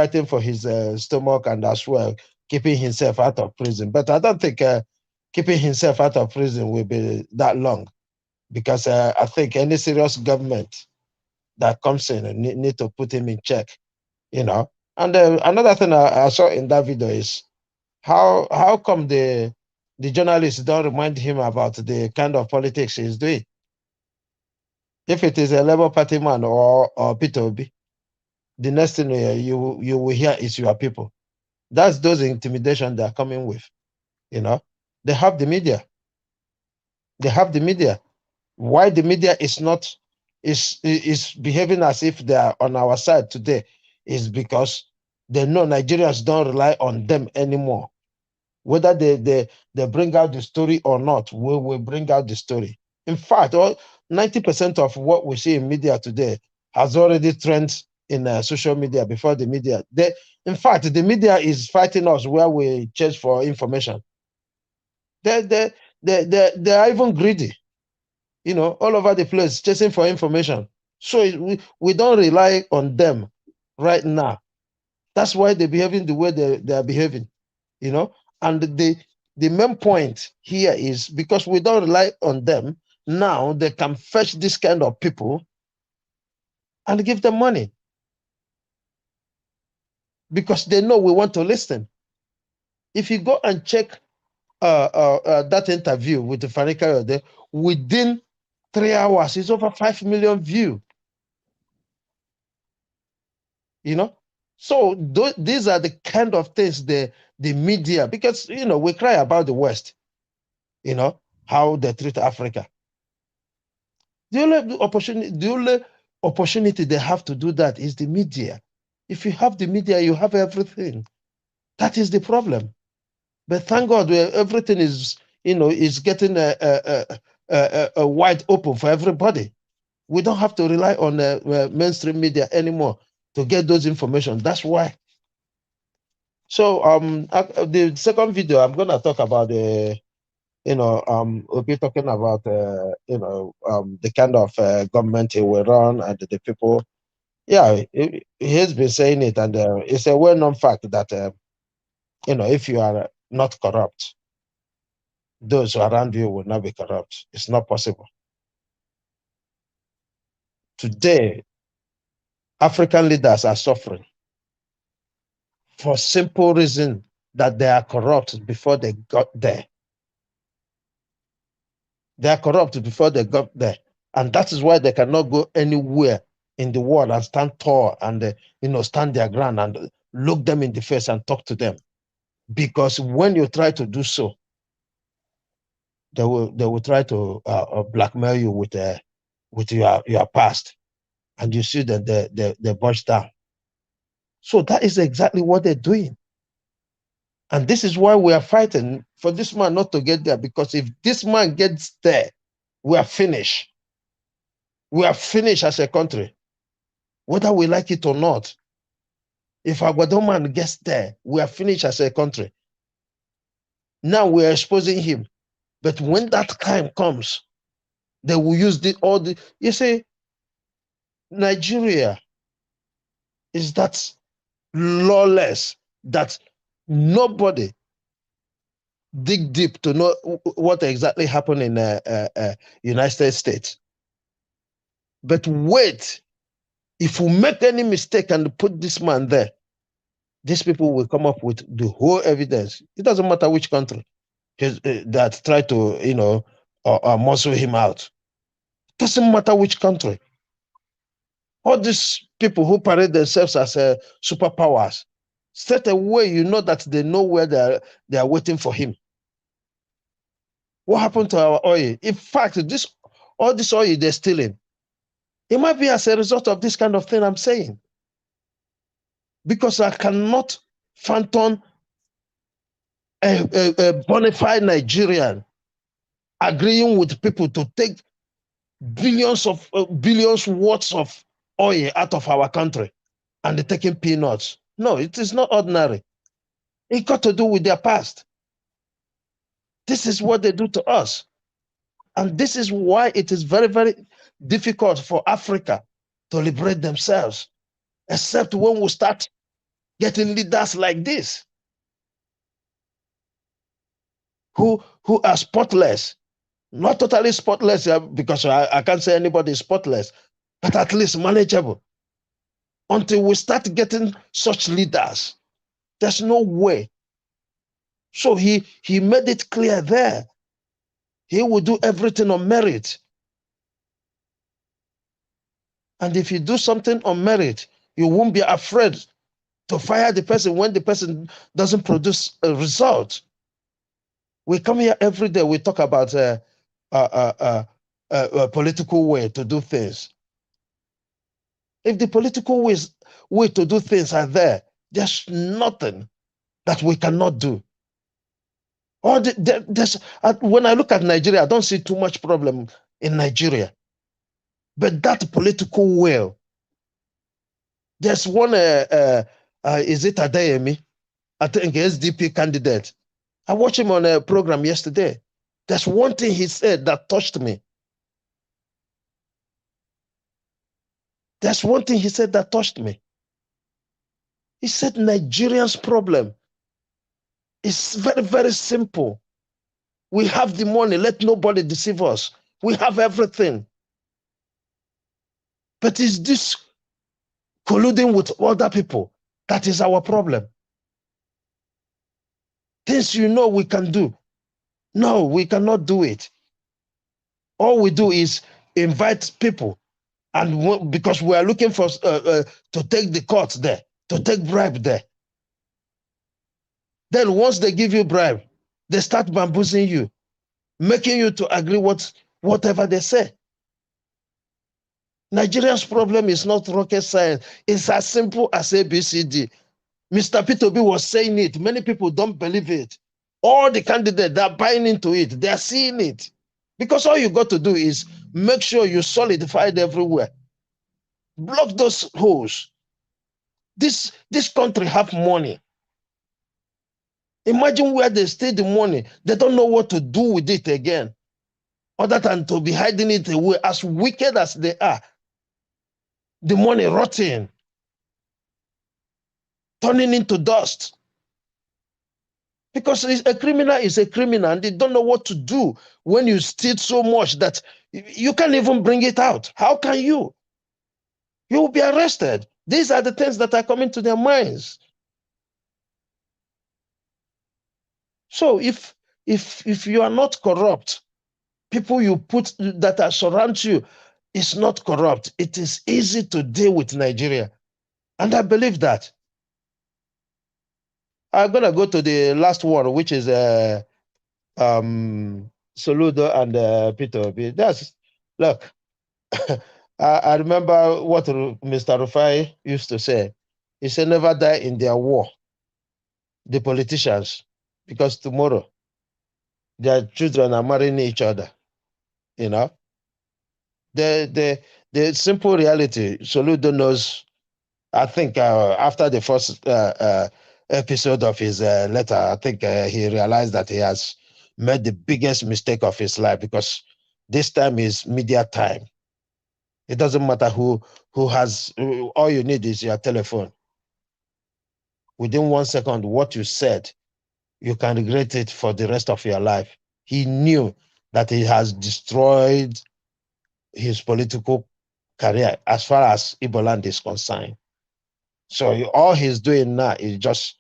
fighting for his stomach and as well keeping himself out of prison. But I don't think keeping himself out of prison will be that long, because I think any serious government that comes in need to put him in check, you know. And another thing I saw in that video is how come the journalists don't remind him about the kind of politics he's doing? If it is a Labour Party man or Peter Obi, the next thing you will hear is your people. That's those intimidation they're coming with, you know. They have the media. They have the media. Why the media is behaving as if they are on our side today is because they know Nigerians don't rely on them anymore. Whether they bring out the story or not, we will bring out the story. In fact, 90% of what we see in media today has already trended in social media before the media. In fact, the media is fighting us where we chase for information. They are even greedy, you know, all over the place chasing for information. So we don't rely on them right now. That's why they're behaving the way they are behaving, you know. And the main point here is because we don't rely on them, now they can fetch this kind of people and give them money because they know we want to listen. If you go and check that interview with the Fanika, within 3 hours, it's over 5 million views. You know, so these are the kind of things the media, because you know we cry about the West, you know, how they treat Africa. The only opportunity they have to do that is the media. If you have the media, you have everything. That is the problem. But thank God, everything is, you know, is getting a wide open for everybody. We don't have to rely on mainstream media anymore to get those information. That's why. So the second video, I'm gonna talk about we'll be talking about the kind of government he will run and the people. Yeah, he's been saying it, and it's a well-known fact that if you are not corrupt, those around you will not be corrupt. It's not possible. Today, African leaders are suffering for simple reason that they are corrupt before they got there. They are corrupt before they got there. And that is why they cannot go anywhere in the world and stand tall and, stand their ground and look them in the face and talk to them. Because when you try to do so, they will try to blackmail you with your past. And you see that they budge down. So that is exactly what they're doing. And this is why we are fighting for this man not to get there, because if this man gets there, we are finished. We are finished as a country, whether we like it or not. If Agbado man gets there, we are finished as a country. Now we are exposing him. But when that time comes, they will use you see, Nigeria is that lawless that nobody dig deep to know what exactly happened in United States. But wait, if we make any mistake and put this man there, these people will come up with the whole evidence. It doesn't matter which country that try to, muscle him out. It doesn't matter which country. All these people who parade themselves as superpowers, straight away you know that they know where they are waiting for him. What happened to our oil? In fact, all this oil they're stealing, it might be as a result of this kind of thing I'm saying. Because I cannot phantom a bona fide Nigerian agreeing with people to take billions worth of oil out of our country and they're taking peanuts. No, it is not ordinary. It got to do with their past. This is what they do to us. And this is why it is very, very difficult for Africa to liberate themselves, except when we start getting leaders like this who are spotless, not totally spotless, because I can't say anybody is spotless, but at least manageable. Until we start getting such leaders, there's no way. So he made it clear there. He will do everything on merit. And if you do something on merit, you won't be afraid to fire the person when the person doesn't produce a result. We come here every day, we talk about a political way to do things. If the political way to do things are there, there's nothing that we cannot do. Or when I look at Nigeria, I don't see too much problem in Nigeria. But that political will, there's one, is it Adeyemi? I think SDP candidate. I watched him on a program yesterday. There's one thing he said that touched me. There's one thing he said that touched me. He said Nigerians' problem is very, very simple. We have the money, let nobody deceive us. We have everything. But it's this colluding with other people that is our problem. Things you know we can do. No, we cannot do it. All we do is invite people, and because we are looking for to take the court there, to take bribe there. Then once they give you bribe, they start bamboozling you, making you to agree whatever they say. Nigeria's problem is not rocket science. It's as simple as ABCD. Mr. P2B was saying it. Many people don't believe it. All the candidates, they're buying into it. They're seeing it. Because all you got to do is make sure you solidify it everywhere. Block those holes. This country have money. Imagine where they stay the money. They don't know what to do with it again, other than to be hiding it away. As wicked as they are, the money rotting, turning into dust. Because a criminal is a criminal, and they don't know what to do when you steal so much that you can't even bring it out. How can you? You will be arrested. These are the things that are coming to their minds. So if you are not corrupt, people you put that are surround you is not corrupt, it is easy to deal with Nigeria. And I believe that. I'm gonna go to the last one, which is Soludo and Peter Obi. Look, I remember what Mr. Rufai used to say. He said, never die in their war, the politicians, because tomorrow their children are marrying each other. You know, the simple reality, Soludo knows. I think after the first episode of his letter, I think he realized that he has made the biggest mistake of his life, because this time is media time. It doesn't matter who has, all you need is your telephone. Within 1 second, what you said, you can regret it for the rest of your life. He knew that he has destroyed his political career as far as Igbo land is concerned. So all he's doing now is just,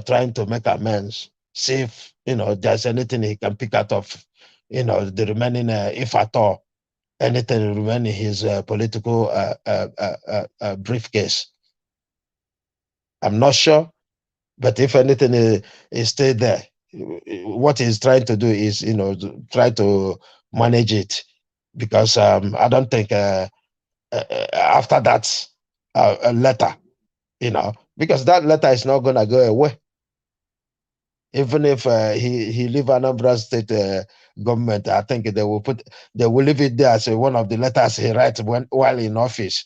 trying to make amends, see if, there's anything he can pick out of, the remaining, if at all, anything remaining his political briefcase. I'm not sure, but if anything is still there, what he's trying to do is, try to manage it, because I don't think after that letter, because that letter is not going to go away. Even if he leave Anambra State government, I think they will leave it there as one of the letters he writes while in office,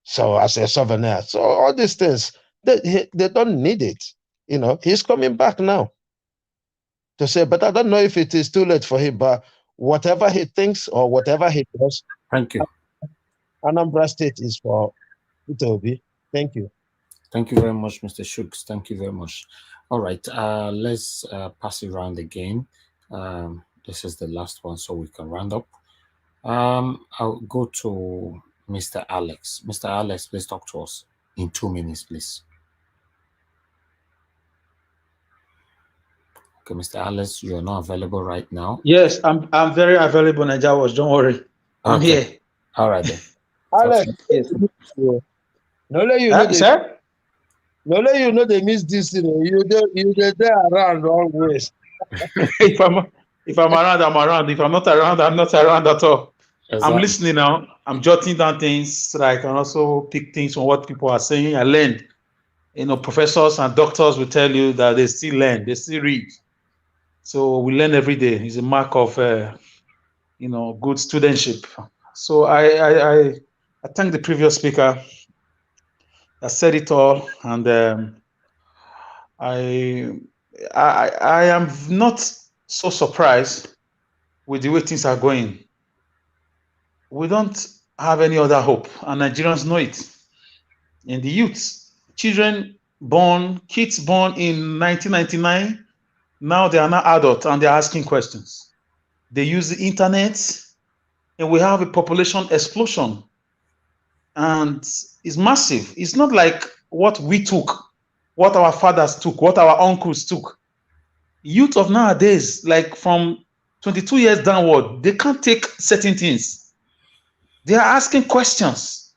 so as a souvenir. So all these things, they don't need it. He's coming back now to say, but I don't know if it is too late for him, but whatever he thinks or whatever he does, thank you. Anambra State is for Itobi. Thank you. Thank you very much, Mr. Shooks. Thank you very much. All right, let's pass it around again. This is the last one, so we can round up. I'll go to Mr. Alex. Mr. Alex, please talk to us in 2 minutes, please. Okay, Mr. Alex, you're not available right now. Yes, I'm very available, Najawas. Don't worry. I'm here. All right then. Alex, Yes. no let you know the Sir? no let you know they miss this thing. You there around always. if I'm around, I'm around. If I'm not around, I'm not around at all. Exactly. I'm listening now. I'm jotting down things so that I can also pick things from what people are saying. I learned. Professors and doctors will tell you that they still learn, they still read. So we learn every day. It's a mark of, good studentship. So I thank the previous speaker that said it all, and I am not so surprised with the way things are going. We don't have any other hope, and Nigerians know it. In the youth, kids born in 1999, now they are not adults and they're asking questions. They use the internet, and we have a population explosion, and it's massive. It's not like what we took, what our fathers took, what our uncles took. Youth of nowadays, like from 22 years downward, they can't take certain things. They are asking questions.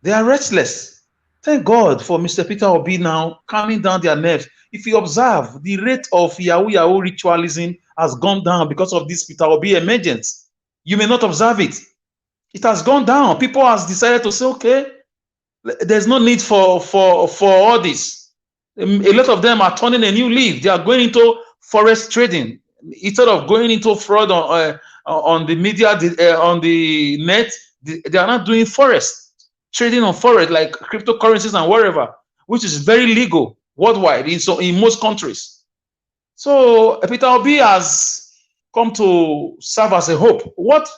They are restless. Thank God for Mr. Peter Obi now calming down their nerves. If you observe, the rate of Yahoo ritualism has gone down because of this Peter Obi emergence. You may not observe it. It has gone down. People have decided to say, okay, there's no need for all this. A lot of them are turning a new leaf. They are going into forest trading instead of going into fraud on the media, on the net. They are not doing forest trading on forest like cryptocurrencies and whatever, which is very legal worldwide in most countries. So Peter Obi has come to serve as a hope. What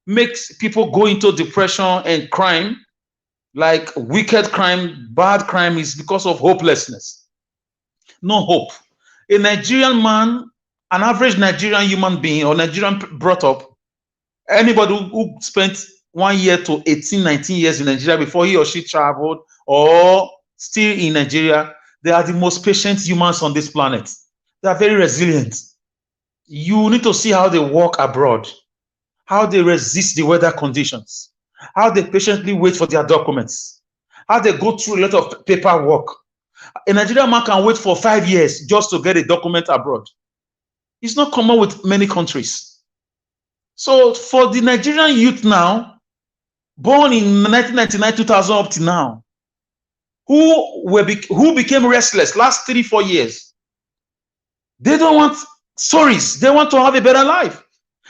makes people go into depression and crime, like wicked crime, bad crime, is because of hopelessness. No hope. A Nigerian man, an average Nigerian human being or Nigerian brought up, anybody who spent 1 year to 18, 19 years in Nigeria before he or she traveled or still in Nigeria, they are the most patient humans on this planet. They are very resilient. You need to see how they walk abroad, how they resist the weather conditions, how they patiently wait for their documents, how they go through a lot of paperwork. A Nigerian man can wait for 5 years just to get a document abroad. It's not common with many countries. So for the Nigerian youth now, born in 1999, 2000 up to now, who became restless last 3-4 years, they don't want stories. They want to have a better life.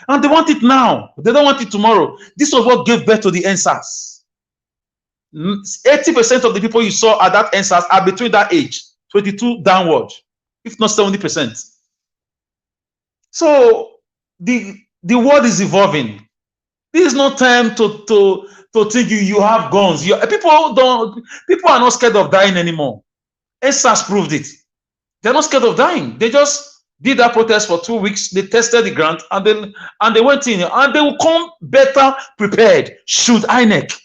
And they want it now. They don't want it tomorrow. This was what gave birth to the NSAS. 80% of the people you saw at that NSAS are between that age, 22 downward, if not 70%. So the world is evolving. This is not time to think you have guns. People are not scared of dying anymore. NSAS proved it. They're not scared of dying. They just did that protest for 2 weeks. They tested the grant and they went in, and they will come better prepared. Should INEC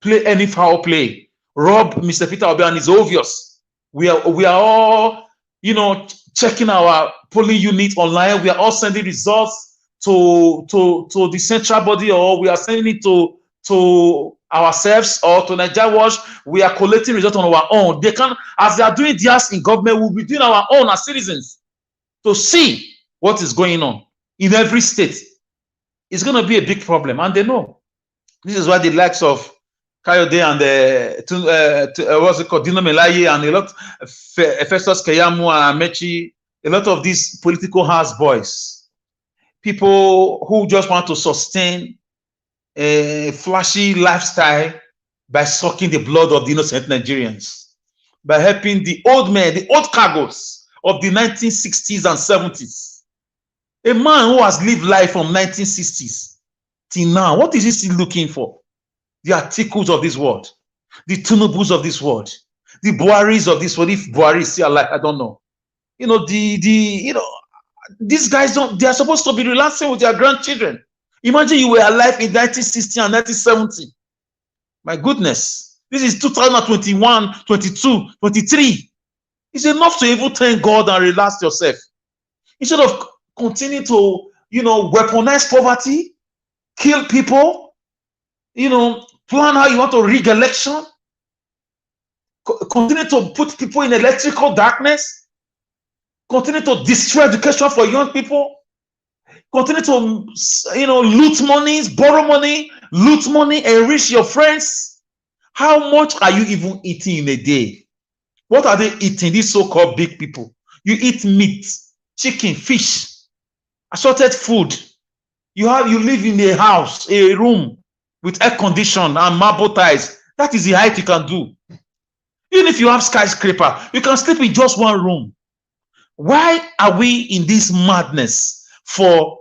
play any foul play, rob Mr. Peter Obi, and it's obvious. We are all checking our polling unit online. We are all sending results to the central body, or we are sending it to ourselves or to Nigeria Watch. We are collecting results on our own. They can, as they are doing theirs in government, we'll be doing our own as citizens to see what is going on in every state. It's going to be a big problem, and they know. This is why the likes of Kayode and what's it called, Dino Melaye, and a lot of Festus Keyamo and Amechi, a lot of these political houseboys, people who just want to sustain a flashy lifestyle by sucking the blood of the innocent Nigerians, by helping the old men, the old cargoes of the 1960s and 70s. A man who has lived life from 1960s till now, what is he still looking for? the Atikus of this world, the Tinubus of this world, the Buharis of this world. If Buhari is still alive, I don't know. These guys they are supposed to be relaxing with their grandchildren. Imagine you were alive in 1960 and 1970. My goodness, this is 2021, 22, 23. It's enough to even thank God and relax yourself. Instead of continuing to, weaponize poverty, kill people, plan how you want to rig election, continue to put people in electrical darkness, continue to destroy education for young people, continue to, loot money, borrow money, loot money, enrich your friends. How much are you even eating in a day? What are they eating, these so-called big people? You eat meat, chicken, fish, assorted food. You live in a house, a room with air condition and marble tiles. That is the height you can do. Even if you have skyscraper, you can sleep in just one room. Why are we in this madness for,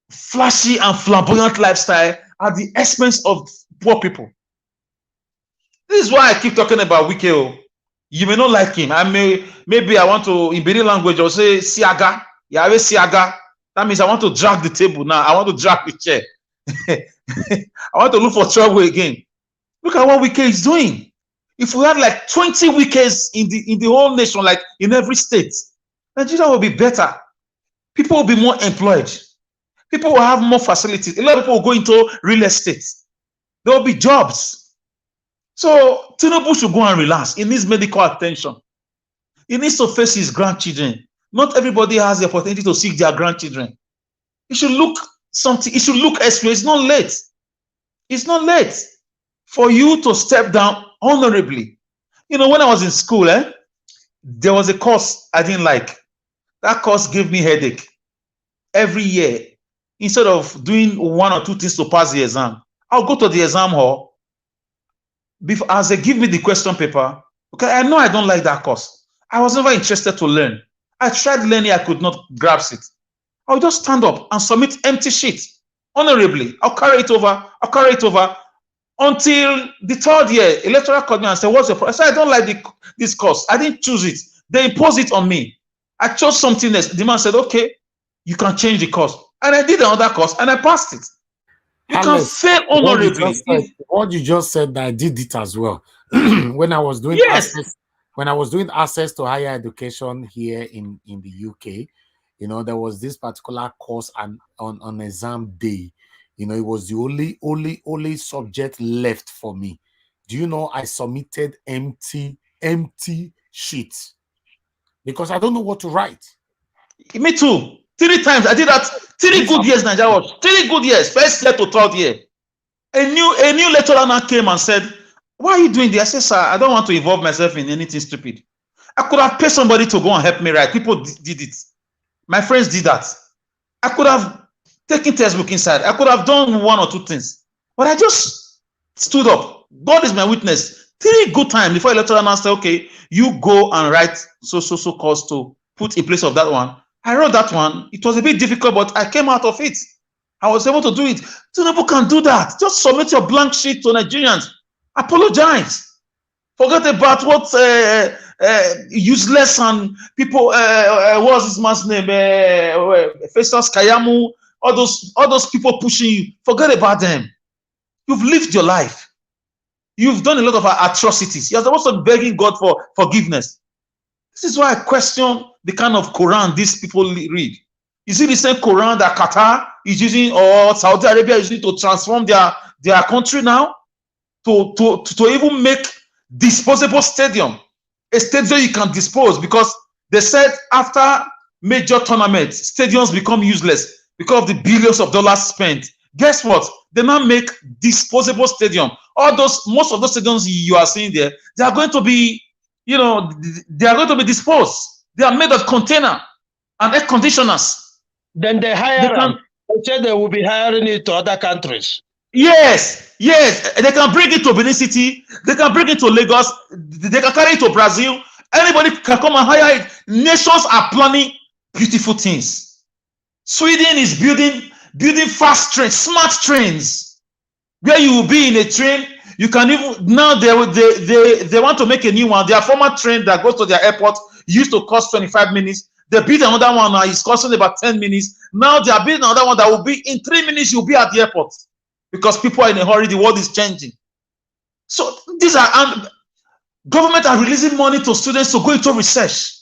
flashy and flamboyant lifestyle at the expense of poor people? This is why I keep talking about Wike. You may not like him. Maybe I want to, in Benin language, I'll say Siaga. Yahweh Siaga. That means I want to drag the table now. I want to drag the chair. I want to look for trouble again. Look at what Wike is doing. If we had like 20 Wikes in the whole nation, like in every state, Nigeria will be better. People will be more employed. People will have more facilities. A lot of people will go into real estate. There will be jobs. So Tinubu should go and relax. He needs medical attention. He needs to face his grandchildren. Not everybody has the opportunity to see their grandchildren. He should look something. He should look elsewhere. It's not late. It's not late for you to step down honorably. When I was in school, there was a course I didn't like. That course gave me headache every year. Instead of doing one or two things to pass the exam, I'll go to the exam hall. As they give me the question paper, okay, I know I don't like that course. I was never interested to learn. I tried learning, I could not grasp it. I'll just stand up and submit empty sheet honorably. I'll carry it over until the third year. A lecturer called me and said, "What's your problem?" I said, "I don't like this course. I didn't choose it. They imposed it on me. I chose something else." The man said, "Okay, you can change the course." And I did another course and I passed it. You can fail honorably. What you just said, I did it as well. When I was doing access to higher education here in the UK, there was this particular course and on exam day, it was the only subject left for me. Do you know I submitted empty sheets because I don't know what to write. Me too. 3 times I did that. 3 good years, Nigeria was 3 good years, first year to third year. A new lecturer now came and said, "Why are you doing this?" I said, "Sir, I don't want to involve myself in anything stupid. I could have paid somebody to go and help me write. People did it. My friends did that. I could have taken textbook inside. I could have done 1 or 2 things. But I just stood up. God is my witness. 3 good times before a lecturer now said, "Okay, you go and write so course to put in place of that one." I wrote that one. It was a bit difficult, but I came out of it. I was able to do it. Tinubu can do that. Just submit your blank sheet to Nigerians. Apologize. Forget about what useless and people. What's this man's name? Festus Kayamu. All those people pushing you. Forget about them. You've lived your life. You've done a lot of atrocities. You're supposed to be begging God for forgiveness. This is why I question the kind of Quran these people read. Is it the same Quran that Qatar is using or Saudi Arabia is using to transform their country now? To even make disposable stadium, a stadium you can dispose, because they said after major tournaments, stadiums become useless because of the billions of dollars spent. Guess what? They now make disposable stadium. Most of those stadiums you are seeing there, they are going to be, they are going to be disposed. They are made of container and air conditioners. Then they hire them. They said they will be hiring it to other countries. Yes. They can bring it to Benin City. They can bring it to Lagos. They can carry it to Brazil. Anybody can come and hire it. Nations are planning beautiful things. Sweden is building fast trains, smart trains. where you will be in a train. You can even now they want to make a new one. Their former train that goes to their airport used to cost 25 minutes. They build another one now, it's costing about 10 minutes. Now they are building another one that will be in 3 minutes, you'll be at the airport because people are in a hurry. The world is changing. So these are government are releasing money to students to go into research.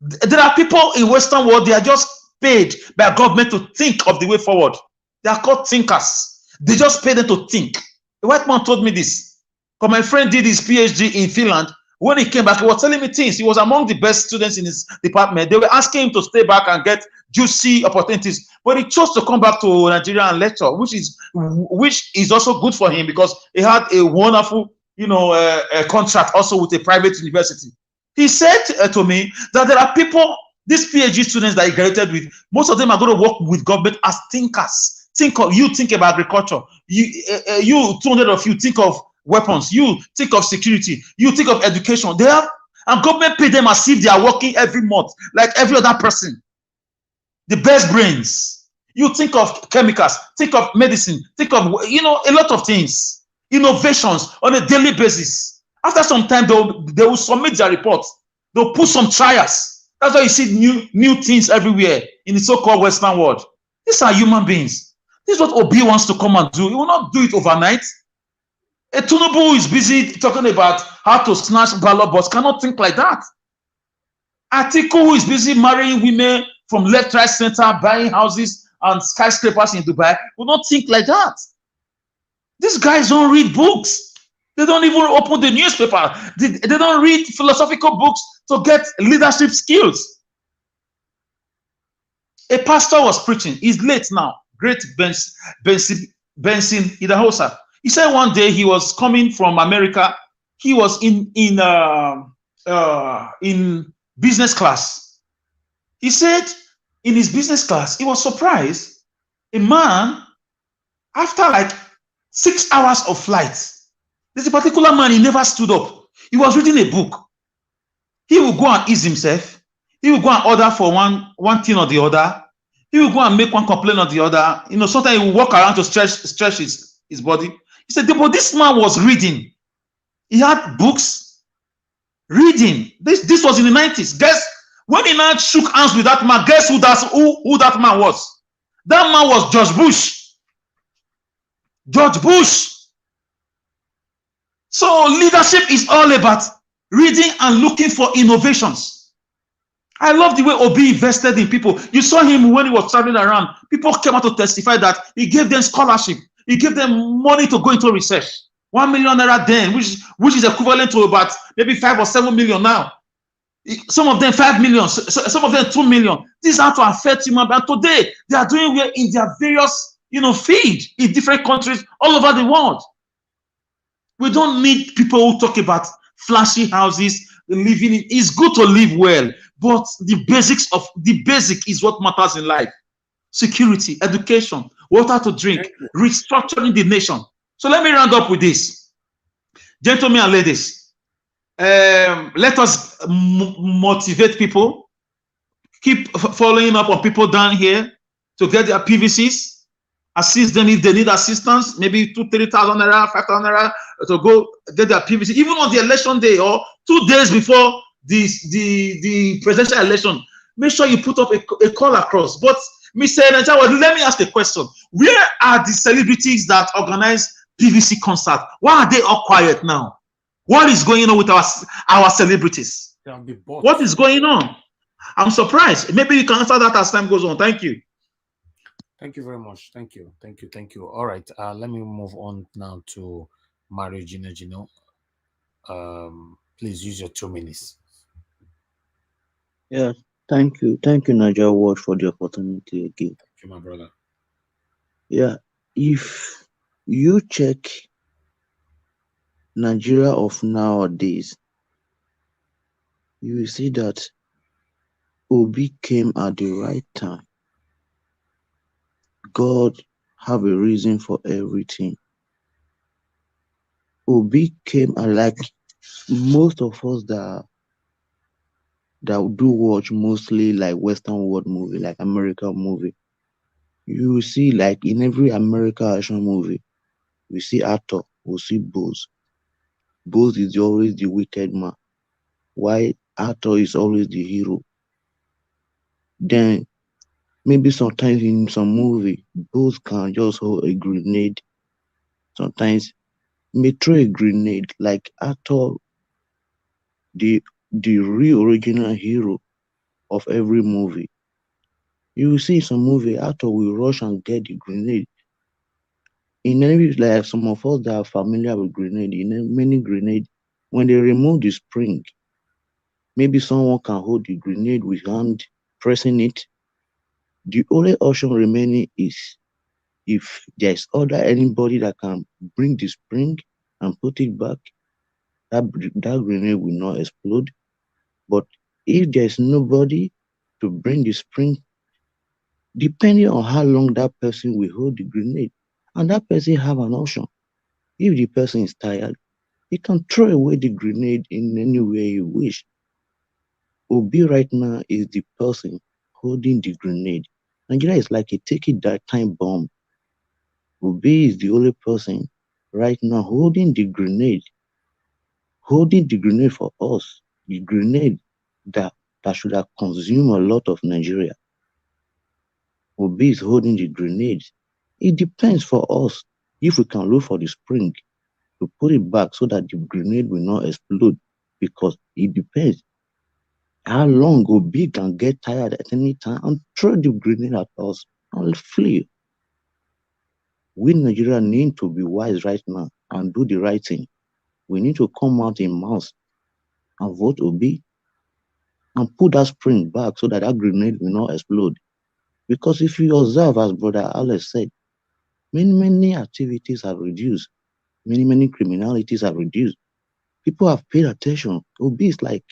There are people in Western world, they are just paid by government to think of the way forward. They are called thinkers. They just pay them to think. A white man told me this. Because my friend did his PhD in Finland. When he came back, he was telling me things. He was among the best students in his department. They were asking him to stay back and get juicy opportunities. But he chose to come back to Nigeria and lecture, which is also good for him because he had a wonderful, a contract also with a private university. He said to me that there are people, these PhD students that he graduated with, most of them are going to work with government as thinkers. Think about agriculture. You 200 of you think of weapons. You think of security. You think of education. They have, and government pay them as if they are working every month, like every other person. The best brains. You think of chemicals. Think of medicine. Think of a lot of things. Innovations on a daily basis. After some time, they will submit their reports. They'll put some trials. That's why you see new things everywhere in the so-called Western world. These are human beings. This is what Obi wants to come and do. He will not do it overnight. A Tinubu is busy talking about how to snatch ballot box. Cannot think like that. Atiku, who is busy marrying women from left, right, center, buying houses and skyscrapers in Dubai, will not think like that. These guys don't read books. They don't even open the newspaper. They don't read philosophical books to get leadership skills. A pastor was preaching. He's late now. Great Benson Idahosa. He said one day he was coming from America. He was in business class. He said in his business class, he was surprised. A man, after like 6 hours of flight, there's a particular man, he never stood up. He was reading a book. He will go and ease himself. He will go and order for one thing or the other. He will go and make one complaint or the other. Sometimes he will walk around to stretch his body. He said, but this man was reading. He had books, reading. This was in the 90s. Guess, when he now shook hands with that man, guess who that man was? That man was George Bush. George Bush. So leadership is all about reading and looking for innovations. I love the way Obi invested in people. You saw him when he was traveling around. People came out to testify that he gave them scholarship. He gave them money to go into research. 1 million naira then, which is equivalent to about maybe 5 or 7 million now. Some of them 5 million, some of them 2 million. This is how to affect human beings. Today, they are doing well in their various, field in different countries all over the world. We don't need people who talk about flashy houses, living in. It's good to live well, but the basic is what matters in life. Security, education, water to drink, restructuring the nation. So let me round up with this. Gentlemen and ladies, let us motivate people. Keep following up on people down here to get their PVCs. Assist them if they need assistance, maybe 2,000-3,000 naira, 5,000 naira to go get their PVC, even on the election day or 2 days before the presidential election. Make sure you put up a call across. But Mr. Najawa, let me ask a question. Where are the celebrities that organize PVC concert? Why are they all quiet now? What is going on with our celebrities? What is going on? I'm surprised. Maybe you can answer that as time goes on. Thank you. Thank you very much. Thank you. All right. Let me move on now to Mario Gino. Please use your 2 minutes. Yeah. Thank you, Niger Watch, for the opportunity again. Thank you, my brother. Yeah. If you check Nigeria of nowadays, you will see that Obi came at the right time. God have a reason for everything. Obi came, and like most of us that do watch mostly like Western world movie, like American movie, you see like in every American action movie, We see Arthur, we see Bose. Bose is always the wicked man, while Arthur is always the hero. Then maybe sometimes in some movie, Bose can just hold a grenade. Sometimes may throw a grenade like Arthur, the real original hero of every movie. You will see some movie, Arthur will rush and get the grenade. In any, like some of us that are familiar with grenade, in many grenade, when they remove the spring, maybe someone can hold the grenade with hand pressing it. The only option remaining is if there's other anybody that can bring the spring and put it back, that grenade will not explode. But if there's nobody to bring the spring, depending on how long that person will hold the grenade, and that person have an option. If the person is tired, he can throw away the grenade in any way he wish. Obi right now is the person holding the grenade. Nigeria is like a taking that time bomb. Obi is the only person right now holding the grenade for us, the grenade that should have consumed a lot of Nigeria. Obi is holding the grenade. It depends for us if we can look for the spring to put it back so that the grenade will not explode, because it depends how long Obi can get tired at any time and throw the grenade at us and flee. We Nigeria need to be wise right now and do the right thing. We need to come out in mass and vote Obi and put that spring back so that that grenade will not explode. Because if you observe, as Brother Alex said, many activities have reduced. Many criminalities have reduced. People have paid attention. Obi is like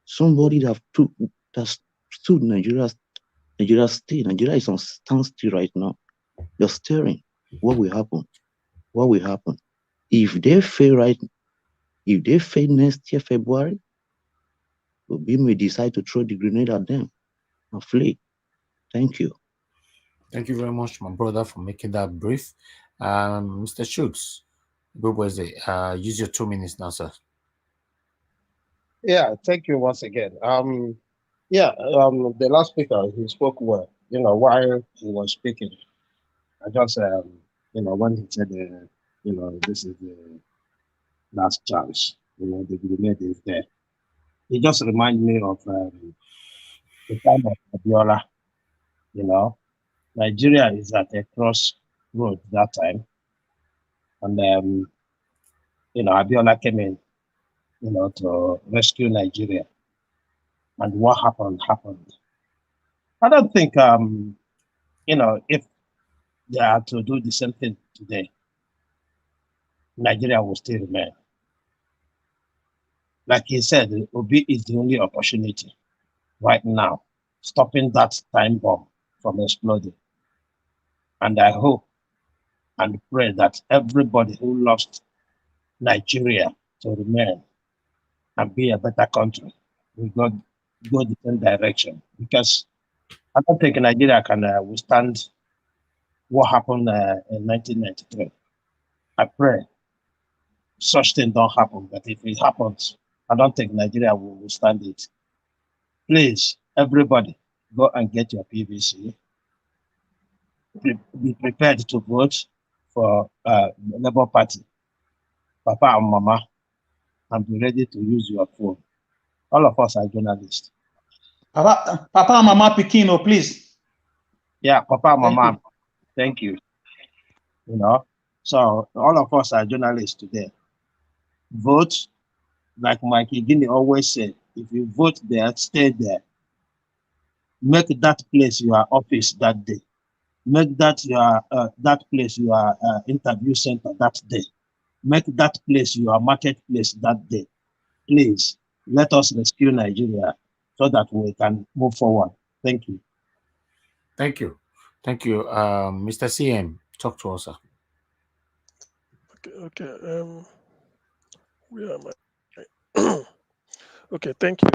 somebody that stood Nigeria state. Nigeria is on standstill right now. They're staring. What will happen? What will happen? If they fail next year, February, Obi may decide to throw the grenade at them and flee. Thank you. Thank you very much, my brother, for making that brief. Mr. Shooks, good Wednesday. Use your 2 minutes now, sir. Yeah, thank you once again. The last speaker, he spoke well. While he was speaking, I just when he said this is the last chance, the grenade is there. It just reminds me of the time of Abiola. Nigeria is at a crossroad that time, and Abiola came in, to rescue Nigeria. And what happened. I don't think if they are to do the same thing today, Nigeria will still remain. Like he said, Obi is the only opportunity right now, stopping that time bomb from exploding. And I hope and pray that everybody who lost Nigeria to remain and be a better country will go the same direction. Because I don't think Nigeria can withstand what happened in 1993. I pray such thing don't happen, but if it happens, I don't think Nigeria will withstand it. Please, everybody, go and get your PVC. Be prepared to vote for Labour Party, Papa and Mama, and be ready to use your phone. All of us are journalists. Papa and Mama Pikino, please. Yeah, Papa and Mama, thank you. So all of us are journalists today. Vote, like Mikey Guinea always said, if you vote there, stay there. Make that place your office that day. Make that your that place your interview center that day. Make that place your marketplace that day. Please, let us rescue Nigeria so that we can move forward. Thank you. Thank you. Mr. CM, talk to us, sir. Okay. Where am I? Okay, thank you.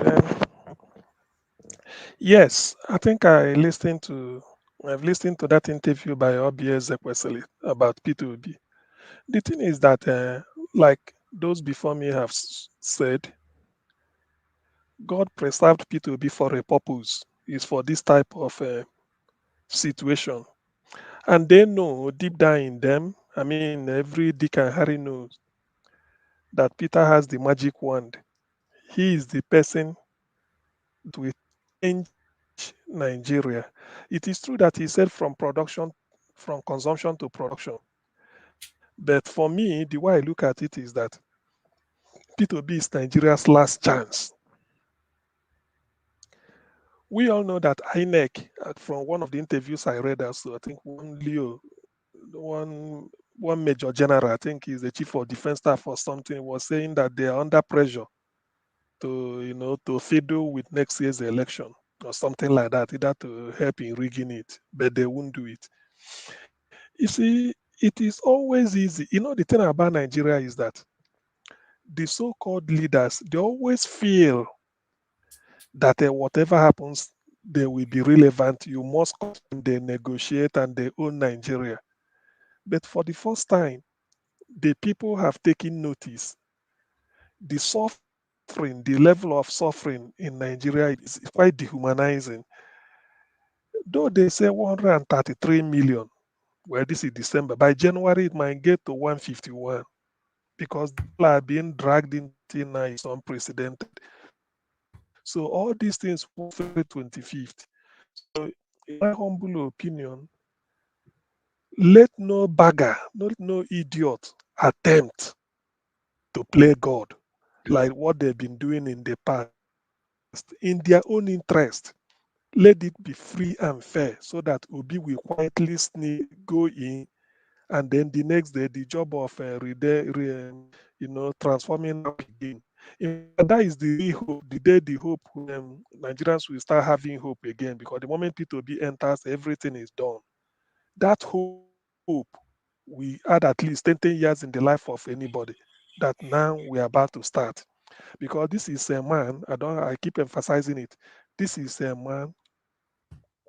Yes, I think I've listened to that interview by OBS Ekwesili about P2B. The thing is that, like those before me have said, God preserved P2B for a purpose. It's for this type of situation. And they know deep down in them, I mean, every Dick and Harry knows that Peter has the magic wand. He is the person that will change Nigeria. It is true that he said from consumption to production. But for me, the way I look at it is that P2B is Nigeria's last chance. We all know that INEC, from one of the interviews I read also, I think one Leo, one Major General, I think he's the chief of defense staff or something, was saying that they are under pressure to fiddle with next year's election or something like that, either to help in rigging it, but they won't do it. You see, it is always easy. The thing about Nigeria is that the so-called leaders, they always feel that whatever happens, they will be relevant. You must come, they negotiate and they own Nigeria. But for the first time, the people have taken notice. The suffering, the level of suffering in Nigeria is quite dehumanizing. Though they say 133 million, well, this is December. By January, it might get to 151 because the people are being dragged into now is unprecedented. So all these things will February 25th. So, in my humble opinion, let no beggar, no idiot attempt to play God like what they've been doing in the past in their own interest. Let it be free and fair so that Obi will quietly sneak, go in, and then the next day the job of transforming now begin. In fact, that is the real hope. The day the hope Nigerians will start having hope again because the moment P2B enters, everything is done. That hope we add at least 10 years in the life of anybody. That now we are about to start because this is a man. I keep emphasizing it. This is a man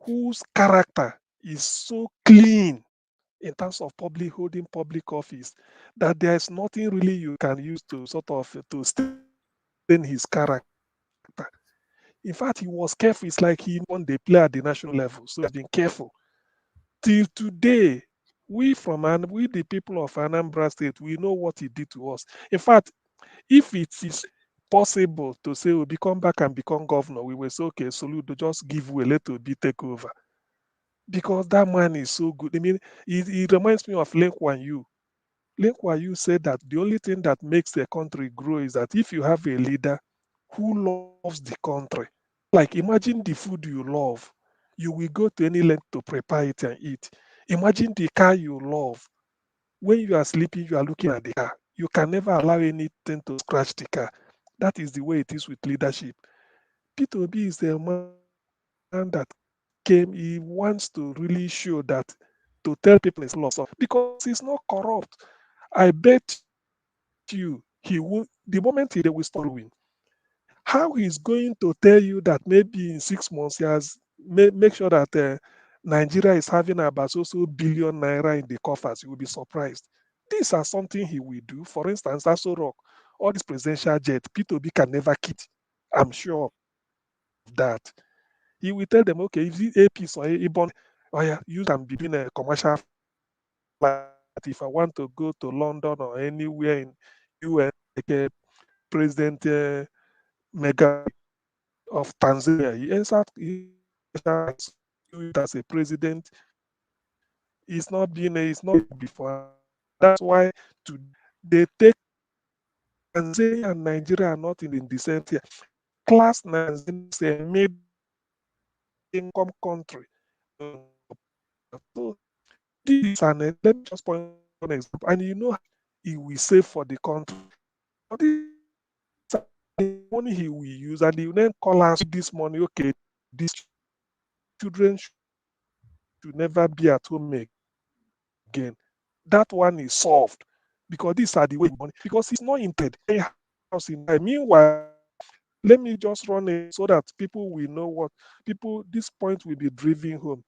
whose character is so clean in terms of holding public office that there is nothing really you can use to sort of to stain his character. In fact, he was careful. It's like he won the play at the national level, so he has been careful. Till today, we the people of Anambra State, we know what he did to us. In fact, if it is possible to say we become back and become governor, we will say, okay, Soludo, just give way, let Obi take over. Because that man is so good. I mean, it reminds me of Len Kuan Yew. Len Kuan Yew said that the only thing that makes a country grow is that if you have a leader who loves the country, like imagine the food you love, you will go to any length to prepare it and eat. Imagine the car you love. When you are sleeping, you are looking at the car. You can never allow anything to scratch the car. That is the way it is with leadership. P2B is a man that he wants to really show that to tell people it's full of stuff because he's not corrupt. I bet you he will, the moment they will start following, how he's going to tell you that maybe in 6 months he has make sure that Nigeria is having about so billion naira in the coffers, you will be surprised. These are something he will do. For instance, Aso Rock, all this presidential jet, P2B can never keep. I'm sure of that. He will tell them, okay, if the APs or Ibon, oh yeah, you can be doing a commercial flight. If I want to go to London or anywhere in US, like President Megabe of Tanzania, he ensures commercial flights. So you it as a president. It's not been before. And that's why today they take Tanzania and Nigeria are not in the same tier. Class Tanzania is a mid-income country. So this is let me just point one example. And you know he will save for the country. But this the money he will use, and he will then call us this money, okay, these children should never be at home again. That one is solved because these are the way he money. Because he's not interested in house in meanwhile, let me just run a so that people will know what people this point will be driven home.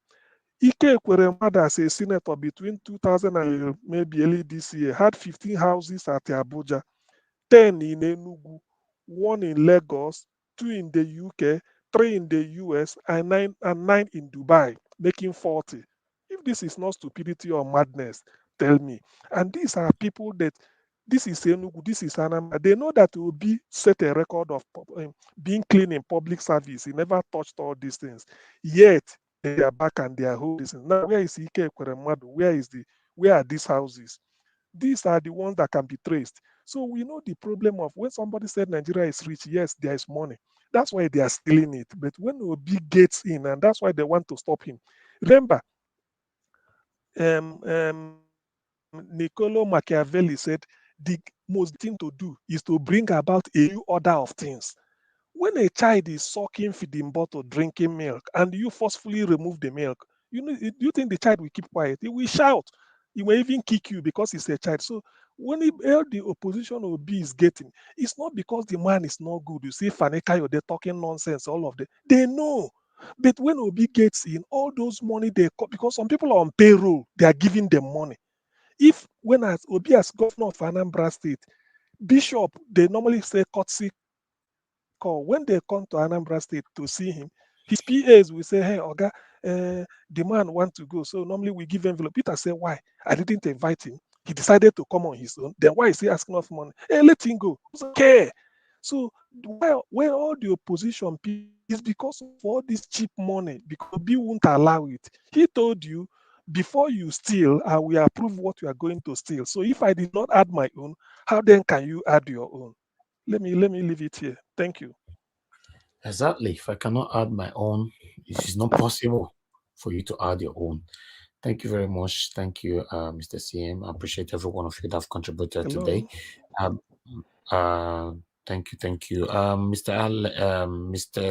Ike Ekweremadu, as a senator between 2000 and maybe early this year, had 15 houses at Abuja, 10 in Enugu, 1 in Lagos, 2 in the UK, 3 in the US, and 9 in Dubai, making 40. If this is not stupidity or madness, tell me. And these are people that, this is Enugu, this is Anambra. They know that Obi set a record of being clean in public service. He never touched all these things. Yet, they are back and they are holding. Now, where is Ike Ekweremadu? Where are these houses? These are the ones that can be traced. So we know the problem of when somebody said Nigeria is rich, yes, there is money. That's why they are stealing it. But when Obi gets in, and that's why they want to stop him. Remember, Niccolo Machiavelli said the most thing to do is to bring about a new order of things. When a child is sucking feeding bottle, drinking milk, and you forcefully remove the milk, do you think the child will keep quiet? He will shout. He will even kick you because he's a child. So when all the opposition Obi is getting, it's not because the man is not good. You see, Fanekayo, they're talking nonsense, all of them. They know. But when Obi gets in, all those money because some people are on payroll, they are giving them money. If when as Obi as governor of Anambra State, Bishop, they normally say courtesy call. When they come to Anambra State to see him, his PAs will say, hey, Oga, the man want to go. So normally we give envelope. Peter said, why? I didn't invite him. He decided to come on his own. Then why is he asking us money? Hey, let him go. It's okay. So where all the opposition is because of all this cheap money, because B won't allow it. He told you, before you steal, I will approve what you are going to steal. So if I did not add my own, how then can you add your own? Let me leave it here. Thank you. Exactly. If I cannot add my own, it is not possible for you to add your own. Thank you very much. Thank you, Mr. CM. I appreciate every one of you that have contributed today. Hello. Thank you, thank you. Mr.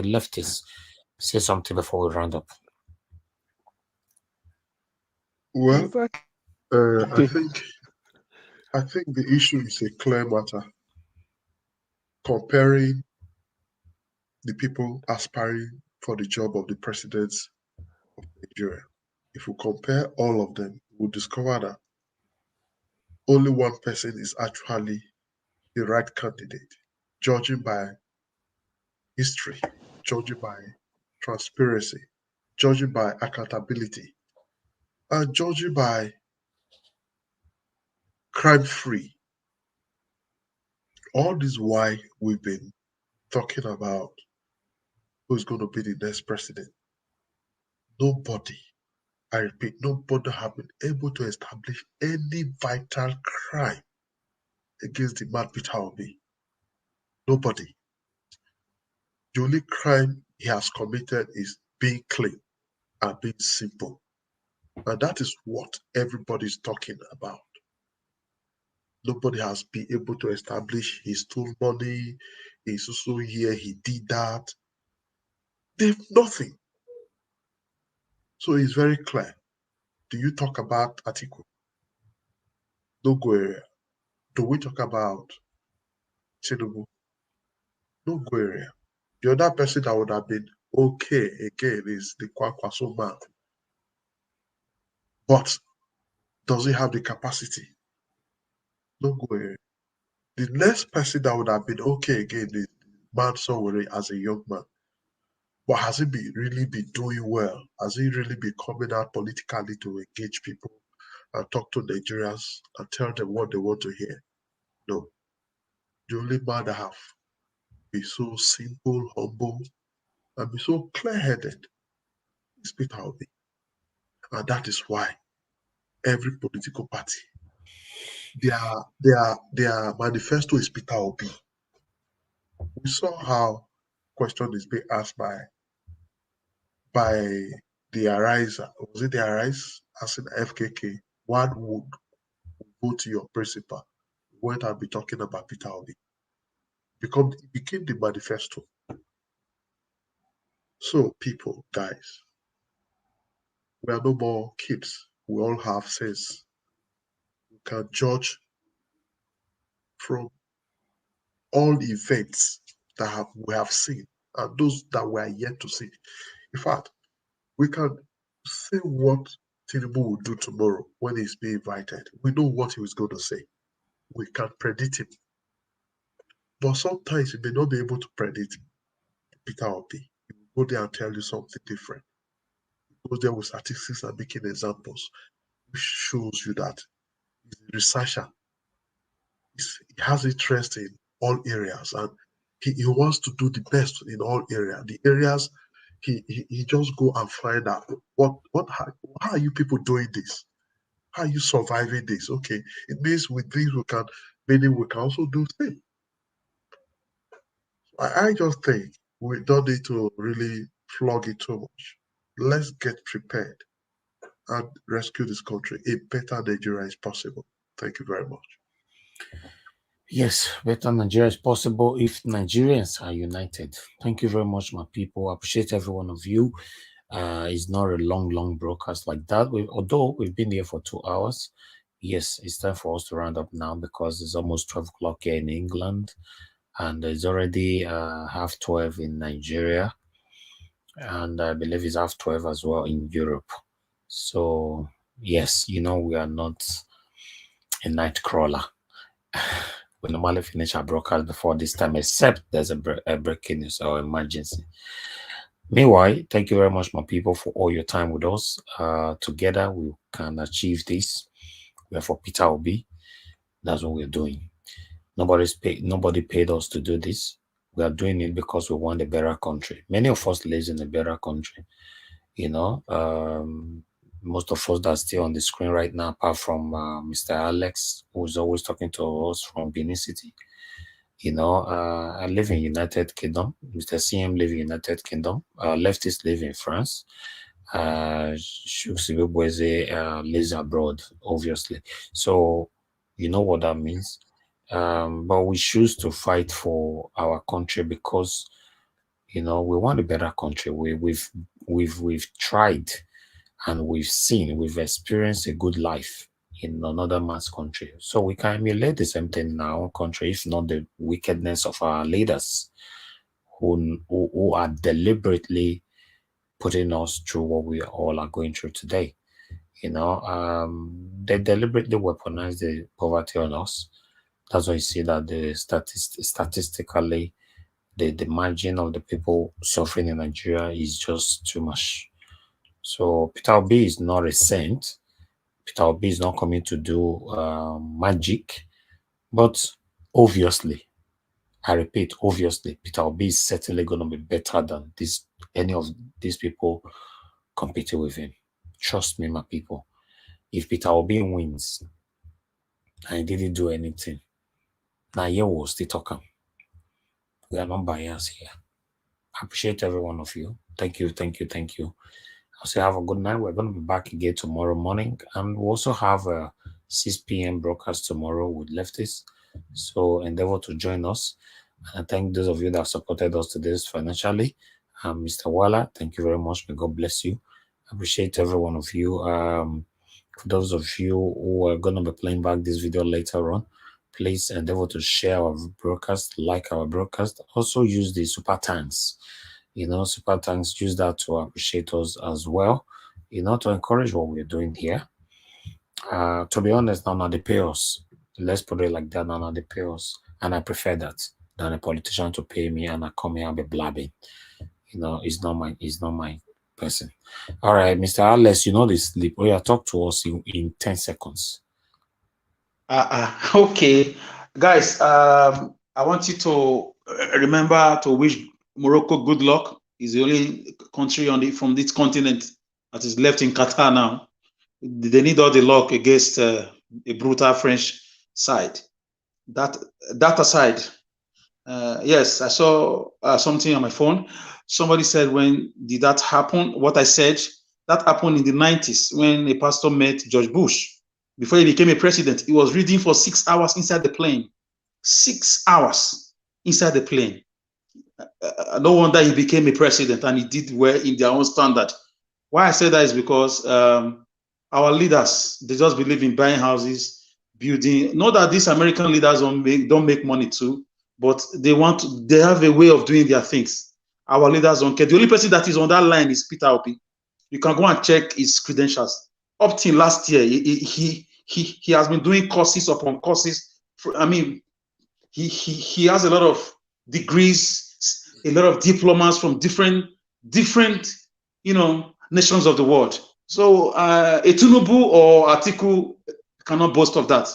Leftis, say something before we round up. Well, Exactly. I think the issue is a clear matter. Comparing the people aspiring for the job of the president of Nigeria. If we compare all of them, we'll discover that only one person is actually the right candidate, judging by history, judging by transparency, judging by accountability, and judging by crime-free. All this why we've been talking about who's going to be the next president. Nobody, I repeat, nobody have been able to establish any vital crime against the man Peter Obi. Nobody. The only crime he has committed is being clean and being simple. And that is what everybody is talking about. Nobody has been able to establish he stole money, he's also here, he did that. They've nothing. So it's very clear. Do you talk about Atiku? No go area. Do we talk about Tinubu? No go area. The other person that would have been okay again is the Kwakwaso man. But does he have the capacity? No go area. The next person that would have been okay again is Man Sowore as a young man. But has he really been doing well? Has he really been coming out politically to engage people and talk to Nigerians and tell them what they want to hear? No. The only man that have been so simple, humble, and be so clear-headed is Peter Obi. And that is why every political party, their manifesto is Peter Obi. We saw how question is being asked by the Arise. Was it the Arise? Asking FKK, one would vote to your principal. Went and be talking about Peter Obi. It became the manifesto. So people, guys, we are no more kids. We all have sense. We can judge from all events we have seen and those that we are yet to see. In fact, we can say what Tinubu will do tomorrow when he's being invited. We know what he was going to say. We can predict him. But sometimes you may not be able to predict Peter Obi. He will go there and tell you something different. He goes there with statistics and making examples, which shows you that he's a researcher. He has interest in all areas, and he wants to do the best in all areas. The areas he just go and find out how are you people doing this? How are you surviving this? Okay, it means with this we can also do things. I just think we don't need to really flog it too much. Let's get prepared and rescue this country. A better Nigeria is possible. Thank you very much. Yes, better Nigeria is possible if Nigerians are united. Thank you very much, my people. I appreciate every one of you. It's not a long broadcast like that. Although we've been here for 2 hours, yes, it's time for us to round up now because it's almost 12 o'clock here in England, and it's already 12:30 in Nigeria, and I believe it's 12:30 as well in Europe. So yes, we are not a night crawler. We normally finish our broadcast before this time, except there's a breaking news or emergency. Meanwhile, thank you very much, my people, for all your time with us. Together, we can achieve this. We are for Peter Obi. That's what we're doing. Nobody paid us to do this. We are doing it because we want a better country. Many of us live in a better country. Most of us that are still on the screen right now, apart from Mr. Alex, who's always talking to us from Benin City. I live in United Kingdom. Mr. CM live in United Kingdom. Leftists live in France. Shuksibubueze lives abroad, obviously. So you know what that means. But we choose to fight for our country because we want a better country. We've tried and we've experienced a good life in another man's country. So we can emulate the same thing in our own country, if not the wickedness of our leaders who are deliberately putting us through what we all are going through today. They deliberately weaponize the poverty on us. That's why you see that statistically, the margin of the people suffering in Nigeria is just too much. So Peter Obi is not a saint. Peter Obi is not coming to do magic. But obviously, I repeat, obviously, Peter Obi is certainly going to be better than any of these people competing with him. Trust me, my people. If Peter Obi wins and he didn't do anything, now you will still talk. We are not biased here. I appreciate every one of you. Thank you. I'll say have a good night. We're going to be back again tomorrow morning. And we also have a 6 p.m. broadcast tomorrow with leftists. So endeavor to join us. And I thank those of you that have supported us today financially. Mr. Wala, thank you very much. May God bless you. I appreciate every one of you. For those of you who are going to be playing back this video later on, please endeavor to share our broadcast, like our broadcast. Also use the super thanks. Super thanks, use that to appreciate us as well, to encourage what we're doing here. To be honest, now they pay us. Let's put it like that, now they pay us. And I prefer that than a politician to pay me and I come here and be blabbing. It's not my person. All right, Mr. Alex, the sleep. Oh yeah, talk to us in 10 seconds. Okay. Guys, I want you to remember to wish Morocco good luck. Is the only country from this continent that is left in Qatar now. They need all the luck against a brutal French side. That aside, yes, I saw something on my phone. Somebody said, when did that happen? What I said, that happened in the 90s when a pastor met George Bush. Before he became a president, he was reading for 6 hours inside the plane. 6 hours inside the plane. No wonder he became a president and he did well in their own standard. Why I say that is because our leaders, they just believe in buying houses, building. Not that these American leaders don't make money too, but they have a way of doing their things. Our leaders don't care. The only person that is on that line is Peter Obi. You can go and check his credentials. Up till last year, he has been doing courses upon courses. I mean, he has a lot of degrees, a lot of diplomas from different nations of the world. So a Tinubu or Atiku cannot boast of that.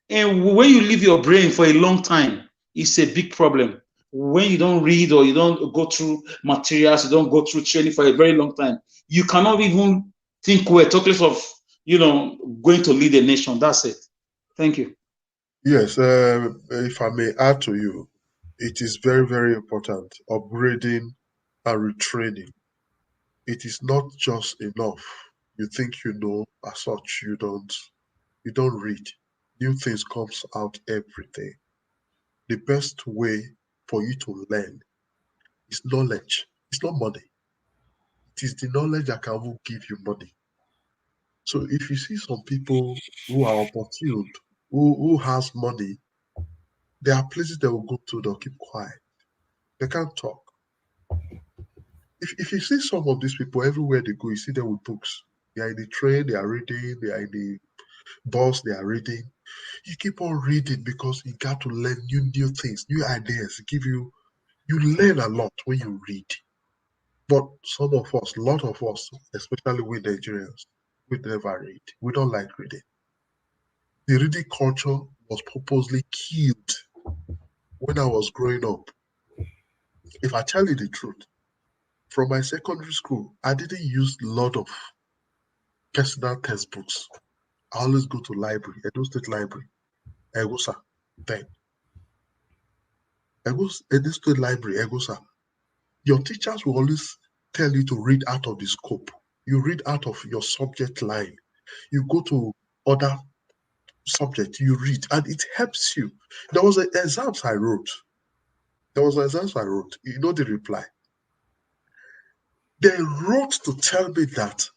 And when you leave your brain for a long time, it's a big problem. When you don't read or you don't go through materials, you don't go through training for a very long time, you cannot even think we're talking of, going to lead a nation. That's it. Thank you. Yes, if I may add to you, it is very, very important, upgrading and retraining. It is not just enough. You think you know, as such, you don't read. New things comes out every day. The best way for you to learn is knowledge. It's not money. It is the knowledge that can give you money. So if you see some people who are opportune, who has money, there are places they will go to, they'll keep quiet. They can't talk. If you see some of these people everywhere they go, you see them with books. They are in the train, they are reading, they are in the bus, they are reading. You keep on reading because you got to learn new things, new ideas. You learn a lot when you read. But some of us, a lot of us, especially we Nigerians, we never read. We don't like reading. The reading culture was purposely killed when I was growing up. If I tell you the truth, from my secondary school, I didn't use a lot of personal textbooks. I always go to library, Edo State Library, Egosa, then. Edo State Library, Egosa. Your teachers will always tell you to read out of the scope. You read out of your subject line. You go to other subject, you read, and it helps you. There was an exams I wrote. You know the reply. They wrote to tell me that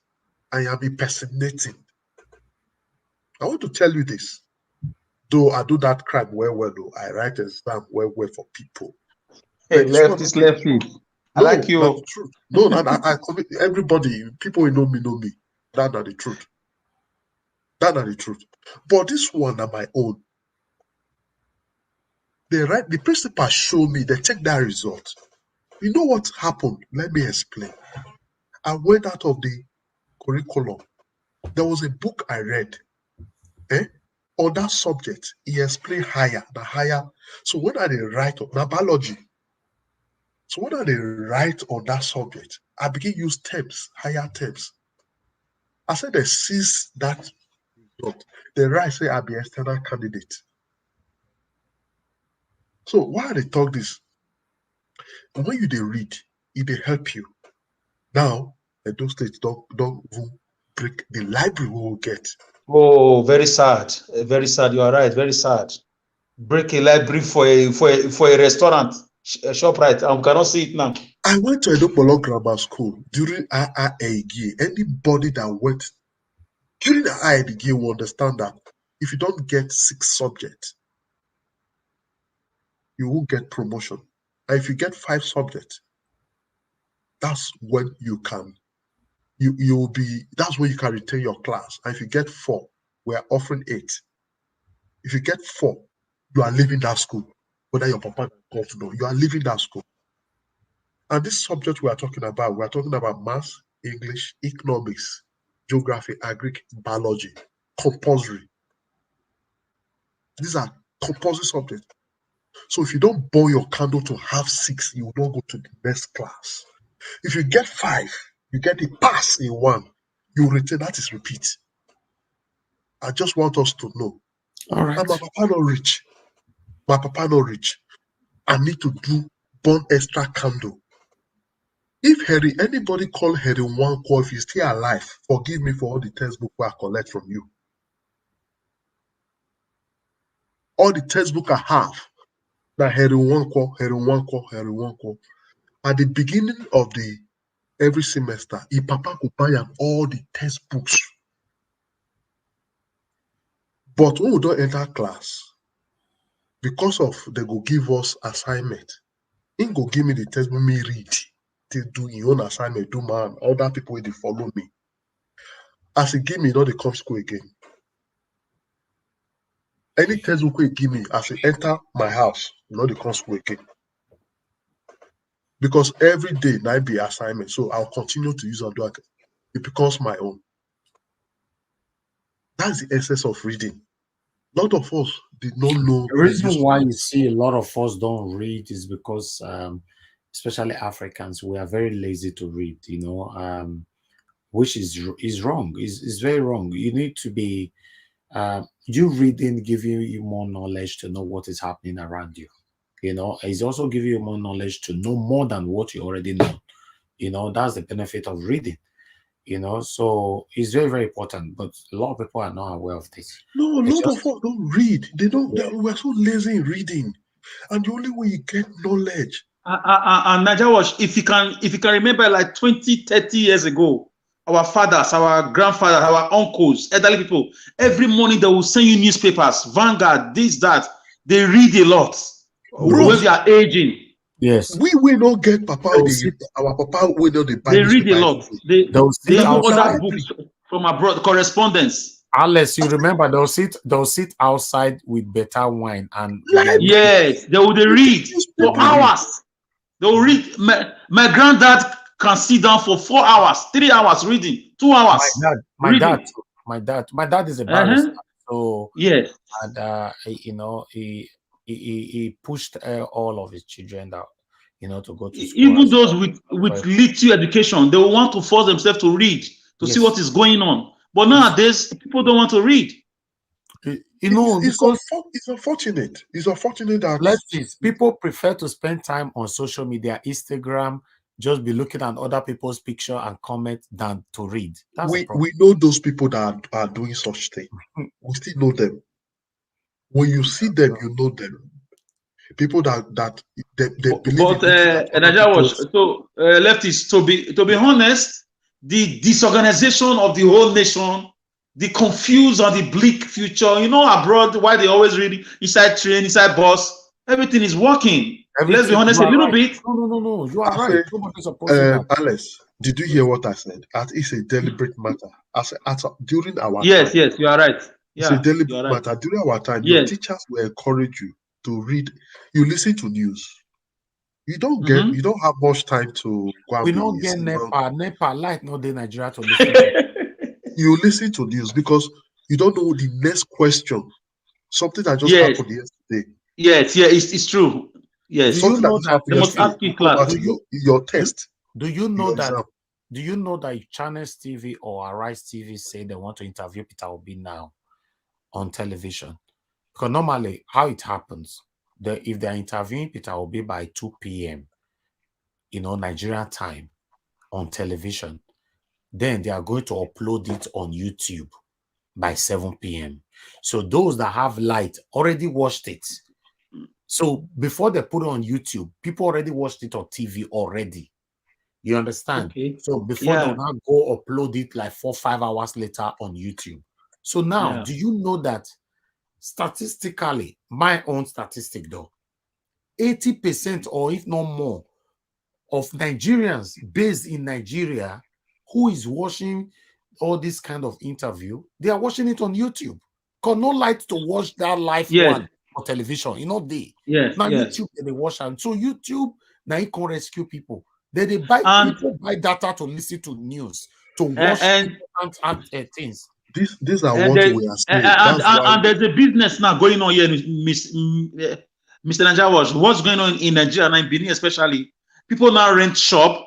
I am impersonating. I want to tell you this. Though I do that crime well, though I write exam well for people. Hey, left is left feet. I like you. That's the truth. No, I commit everybody, people who know me. That's not the truth. But this one are my own. The principal show me, they take that result. You know what happened? Let me explain. I went out of the curriculum. There was a book I read. On that subject, he explained higher. So when I write on biology, so when I write on that subject, I begin use terms, higher terms. I said they seize that result. The right say I be external candidate. So why they talk this? When you read, it help you. Now, those states don't break the library we will get. Oh, very sad. Very sad. You are right. Very sad. Break a library for a restaurant, a shop, right? I cannot see it now. I went to Edopolo Grammar School during IIG. Anybody that went during the IIG will understand that if you don't get 6 subjects, you won't get promotion. And if you get 5 subjects, that's when you can that's when you can retain your class. And if you get 4, we are offering 8. If you get 4, you are leaving that school. Whether your papa or no, you are leaving that school. And this subject we are talking about maths, English, economics, geography, agri, biology, compulsory. These are compulsory subjects. So if you don't burn your candle to have 6, you will not go to the next class. If you get 5, you get a pass in 1, you retain. That is repeat. I just want us to know. All right. And my papa not rich. I need to burn extra candle. If anybody call Harry Nwankwo, if he's still alive, forgive me for all the textbook I collect from you. All the textbook I have, that Harry Nwankwo. At the beginning of every semester, if Papa could buy all the textbooks. But when we don't enter class, because of they go give us assignment, he go give me the textbook, me read. to do your own assignment, do man, other people they follow me. As he give me, they come school again. Any textbook he give me, as he enter my house, they come school again. Because every day night be assignment, so I'll continue to use and do it. It becomes my own. That's the essence of reading. A lot of us did not know. The reason why you see a lot of us don't read is because, especially Africans, we are very lazy to read. Which is wrong. Is very wrong. You need to be. You reading giving you more knowledge to know what is happening around you. It's also giving you more knowledge to know more than what you already know. That's the benefit of reading. So it's very, very important, but a lot of people are not aware of this. No, a lot of us don't read. They don't. Yeah. We're so lazy in reading, and the only way you get knowledge. And Nigeria Watch, if you can remember, like 20, 30 years ago, our fathers, our grandfathers, our uncles, elderly people, every morning they will send you newspapers, Vanguard, this, that. They read a lot. Bro, when they are aging. Yes. We will not get Papa. Our Papa will not buy. They read a lot. They know other books from abroad, correspondence. Unless you remember, they'll sit outside with better wine and yes, they read for hours. They'll read. My granddad can sit down for 4 hours, 3 hours reading, 2 hours. My dad is a barrister. So yes, and he pushed all of his children out, to go to school. Even those with little education, they will want to force themselves to read to see what is going on. But nowadays, people don't want to read. It's unfortunate. It's unfortunate that people prefer to spend time on social media, Instagram, just be looking at other people's picture and comment than to read. We know those people that are doing such thing. We still know them. When you see them, you know them. People that they believe. But Nigeria Watch. So leftists, to be honest, the disorganization of the whole nation, the confused and the bleak future. Abroad, why they always read inside train, inside bus, everything is working. Let's be honest, a little bit. No. You are right. Alex, did you hear what I said? It's a deliberate matter. During our yes, time, you are right. It's a deliberate matter. During our time, your teachers will encourage you to read. You listen to news. You don't you don't have much time to go and we don't get NEPA light, no day Nigeria to listen to. You listen to news because you don't know the next question. Something that just happened yesterday. Yes, it's true. Yes. Something that just happened yesterday. Class. Your test. Do you know that? Do you know that if Channels TV or Arise TV say they want to interview Peter Obi now on television? Because normally how it happens, if they're interviewing Peter Obi by 2 p.m., Nigerian time on television, then they are going to upload it on YouTube by 7 p.m. So those that have light already watched it. So before they put it on YouTube, people already watched it on TV already. You understand? Okay. So before they now go upload it like 4-5 hours later on YouTube. So now, do you know that statistically, my own statistic though, 80% or if not more of Nigerians based in Nigeria who is watching all this kind of interview, they are watching it on YouTube. Because no light to watch that live one on television. YouTube they watch, and so YouTube now it can rescue people. They buy data to listen to news, to watch things. These are what we are saying. And there's a business now going on here, Mr. Nigeria Watch. What's going on in Nigeria and in Benin especially? People now rent shop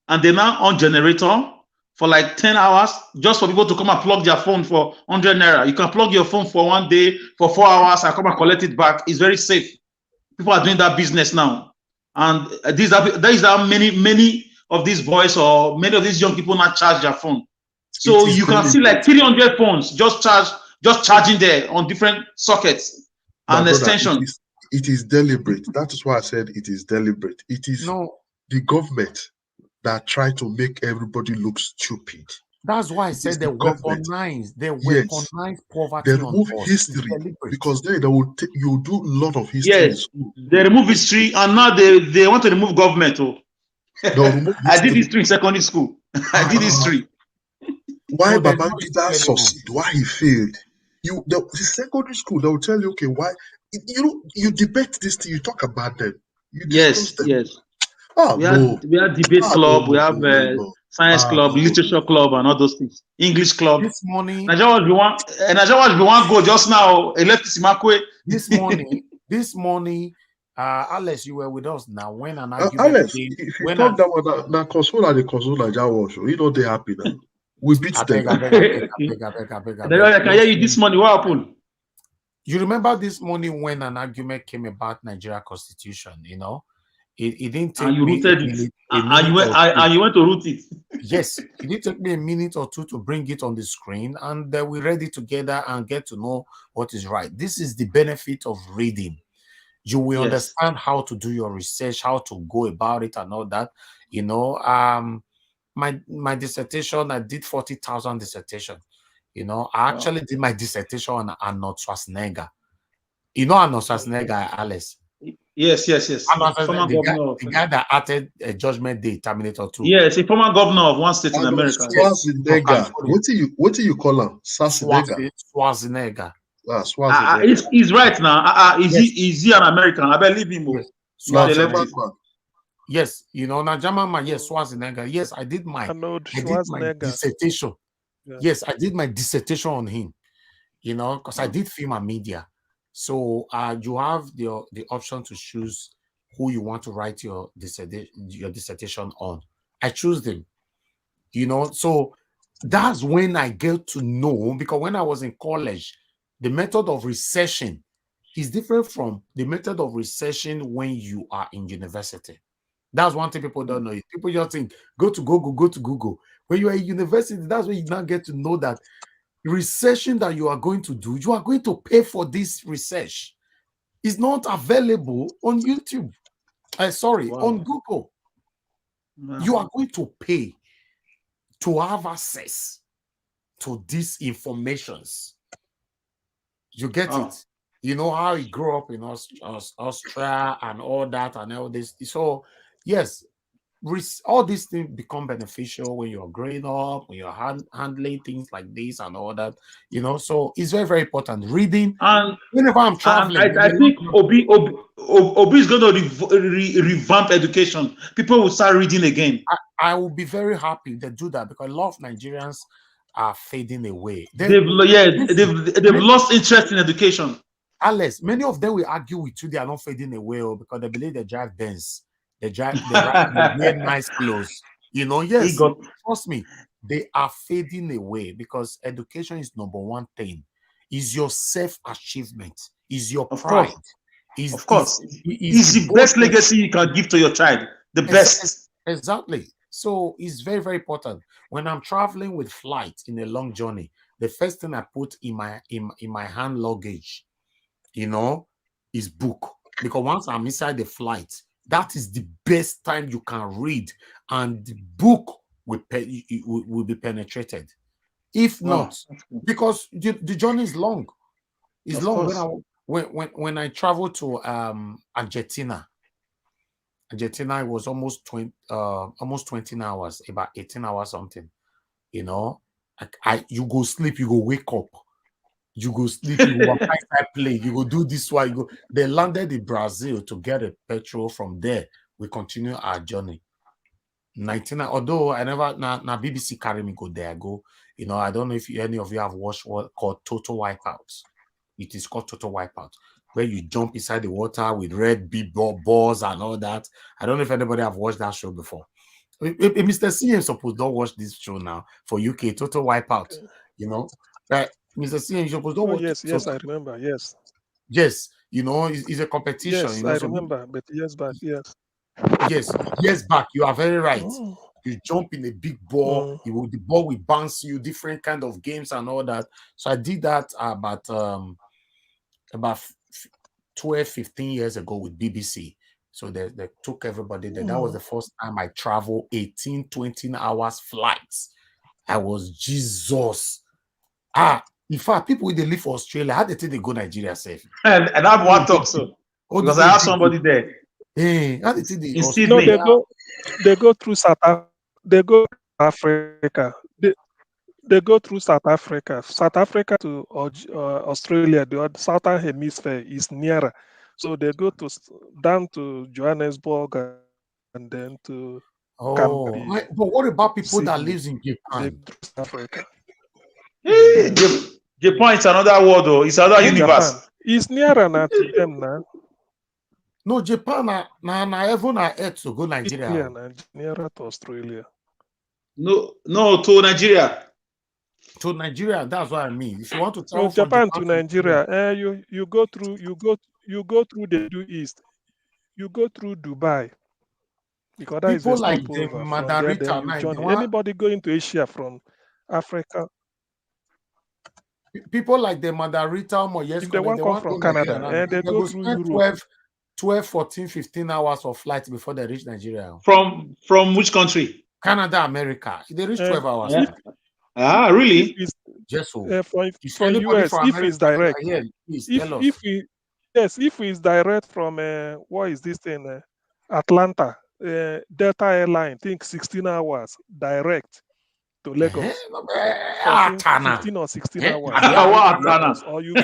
and they now on generator for like 10 hours just for people to come and plug their phone for 100 naira. You can plug your phone for 1 day, for 4 hours, and come and collect it back. It's very safe. People are doing that business now. And there is how many of these boys or many of these young people now charge their phone. So you can see like 300 phones just charging there on different sockets and extensions. It is deliberate. That is why I said it is deliberate. It is the government that try to make everybody look stupid. That's why I said they weaponize poverty. They remove history because they will you do a lot of history. Yes, they remove history and now they want to remove government. No, I did history in secondary school. I did history. Why No, there's no Babangida history anymore. succeed? Why he failed? The secondary school, they will tell you, okay, why? You debate this thing, you talk about them, you discuss Yes, them. yes. Ah, We no. had debate Ah, club, we no, have no, no. science Ah, club, no. literature club, and all those things. English club. This morning, Nigeria was the one go just now. Electricity Makwe. this morning, Alex, you were with us now when an argument Alex, came. if you When talk that one, now console the console Nigeria war show, you know they happy now. We beat I them. beg. I can hear you this morning. What happened? You remember this morning when an argument came about Nigeria Constitution, it didn't take And you me rooted a it. minute, And you went or two. and you went to root it. Yes, it did take me a minute or two to bring it on the screen, and we read it together and get to know what is right. This is the benefit of reading. You will Yes. understand how to do your research, how to go about it, and all that. My dissertation, I did 40,000 dissertation. I actually did my dissertation on Arnold Schwarzenegger. You know Arnold Schwarzenegger, Alice? Yes. Former the guy that acted a Judgment Day, Terminator 2. Yes, a former governor of one state in America. Schwarzenegger. What do you call him? Schwarzenegger. Schwarzenegger. He's right now. Is he an American? I believe him. Yes. Yes, now German man. Yes, Schwarzenegger. Yes, I did my dissertation. Yeah. Yes, I did my dissertation on him. Because I did film and media. So you have the option to choose who you want to write your dissertation on. I choose them. So that's when I get to know, because when I was in college, the method of researching is different from the method of researching when you are in university. That's one thing people don't know. People just think, go to Google. When you are in university, that's when you now get to know that researching that you are going to do, you are going to pay for this research. It's not available on YouTube. On Google. Wow. You are going to pay to have access to these informations. You get it? You know how he grew up in Austria and all that and all this. So, yes, all these things become beneficial when you're growing up, when you're handling things like this and all that, so it's very, very important. Reading, and whenever I'm traveling. I think Obi is going to revamp education. People will start reading again. I will be very happy they do that, because a lot of Nigerians are fading away. They've lost interest in education. Alex, many of them will argue with you they are not fading away because they believe they drive Benz. They wear nice clothes. Yes, trust me, they are fading away, because education is number one thing. Is your self-achievement, is your pride. Of course. It's the best legacy you can give to your child. The best. Exactly. So it's very, very important. When I'm traveling with flight in a long journey, the first thing I put in my hand luggage, is book. Because once I'm inside the flight, that is the best time you can read, and the book will be penetrated. If not, because the journey is long. It's long. When I traveled to Argentina, it was almost 20 hours, about 18 hours something. You go sleep, you go wake up. You go sleep, you go play, you go do this one. They landed in Brazil to get a petrol. From there, we continue our journey. 19, although I never now BBC carry me go there. I don't know if any of you have watched what called Total Wipeout. It is called Total Wipeout, where you jump inside the water with red big balls and all that. I don't know if anybody have watched that show before. Mr. CM suppose don't watch this show now for UK Total Wipeout. Right. Mr. CM, you're supposed to watch. Yes, I remember. Yes. Yes, it's a competition. Yes, I remember, but years back, yes. Yes, years back, you are very right. You jump in a big ball, the ball will bounce you, different kind of games and all that. So I did that about 12, 15 years ago with BBC. So they took everybody there. That was the first time I traveled 18, 20 hours flights. I was Jesus. In fact, people they live for Australia, how they think they go Nigeria safe? And I've one talk so. Because I have somebody there. Hey, how did In the No, Sydney. they go through they go to Africa. They go through South Africa. South Africa to Australia, the southern hemisphere is nearer. So they go down to Johannesburg and then to Oh, Canberra, but what about people that Sydney. lives in They Japan? go through South Africa. Hey, Yeah. Japan is another world, though. It's another universe. Japan is nearer now to them now. No, Japan na even na earth to go It's Nigeria. nearer to Australia. No, to Nigeria. To Nigeria, that's what I mean. If you want to travel No, from Japan Japan to Nigeria, you go through the Middle East. You go through Dubai because that is a people like the stopover. From there, then Madarita you now, journey. Anybody going to Asia from Africa, people like the Madarita or if they Yeskone, want they come want to from go Nigeria Canada, now. and they They go go through spend Europe. 12, 14, 15 hours of flight before they reach Nigeria. From which country? Canada, America. They reach 12 hours. If Really? it's Just so. from If from anybody US, from if America it's direct, here, please tell us. if it's direct from what is this thing, Atlanta, Delta Airline, think 16 hours direct to Lagos. 15 or 16 hours. Wow, To Tana. Lagos. Or you go,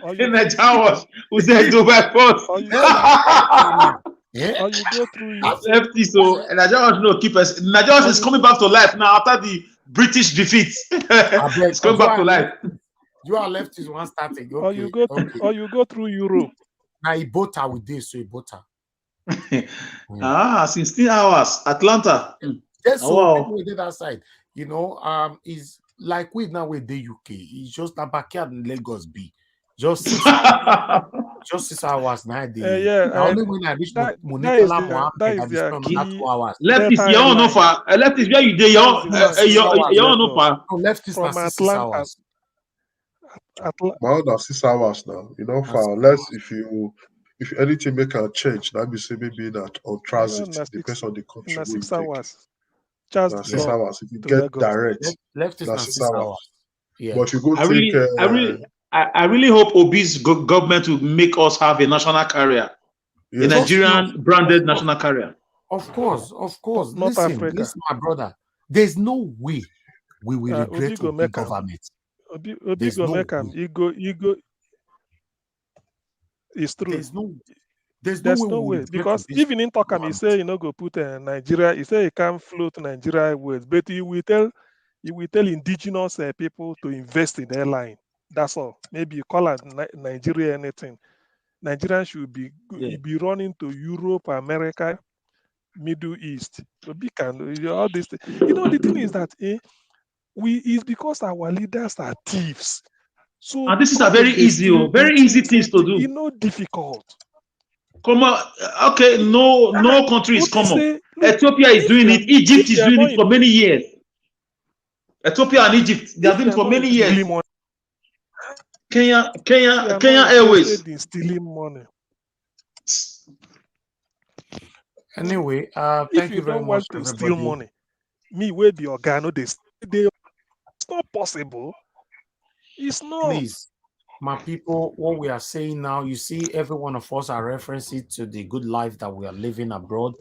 or you In go, Nigeria was who said Dubai first. or you go through FT, so Nigeria was no keepers. Nigeria is coming back to life now after the British defeat. It's coming back to life. You are left is one starting. Okay. or you go through Europe. Now Ibota with this, so Ibota. 16 hours. Atlanta. Yes, so Wow. people did that side. You know, is like we now with the UK. It's just a backyard in Lagos B. Just 6 hours now. Only when I reach Monica that is their another 2 hours. Leftist, you all know for leftist where you dey. You all know for leftist from na 6 Atlanta. hours. About 6 hours now. You know, for unless if anything make a change, that be say maybe that on transit depends on the country. Na 6 take. hours. Just 6 hours. If you to get Lagos. direct, Leftist na 6 hours. Yeah. But you go I really hope Obi's government will make us have a national carrier, a Nigerian branded national carrier. Of course. Not Africa. Listen, my brother. There's no way we will regret Obi government. Obi go make him. He go. It's true. There's no way because even in Tokam, he say no go put Nigeria. He say he can't float Nigeria with, but he will tell indigenous people to invest in airline. That's all. Maybe you call it Nigeria anything. Nigerians should be running to Europe, America, Middle East. Obi can all this. You know the thing is that it's because our leaders are thieves. So and this is a very easy things to do. It's not difficult. Come on, okay, no country is common. Ethiopia is doing it. Egypt is doing it for many years. Ethiopia and Egypt, they are doing it for many years. Kenya Airways. In stealing money. Anyway, if you don't want to steal money, me will be organo. It's not possible. It's not. Please, my people, what we are saying now, you see, every one of us are referencing to the good life that we are living abroad.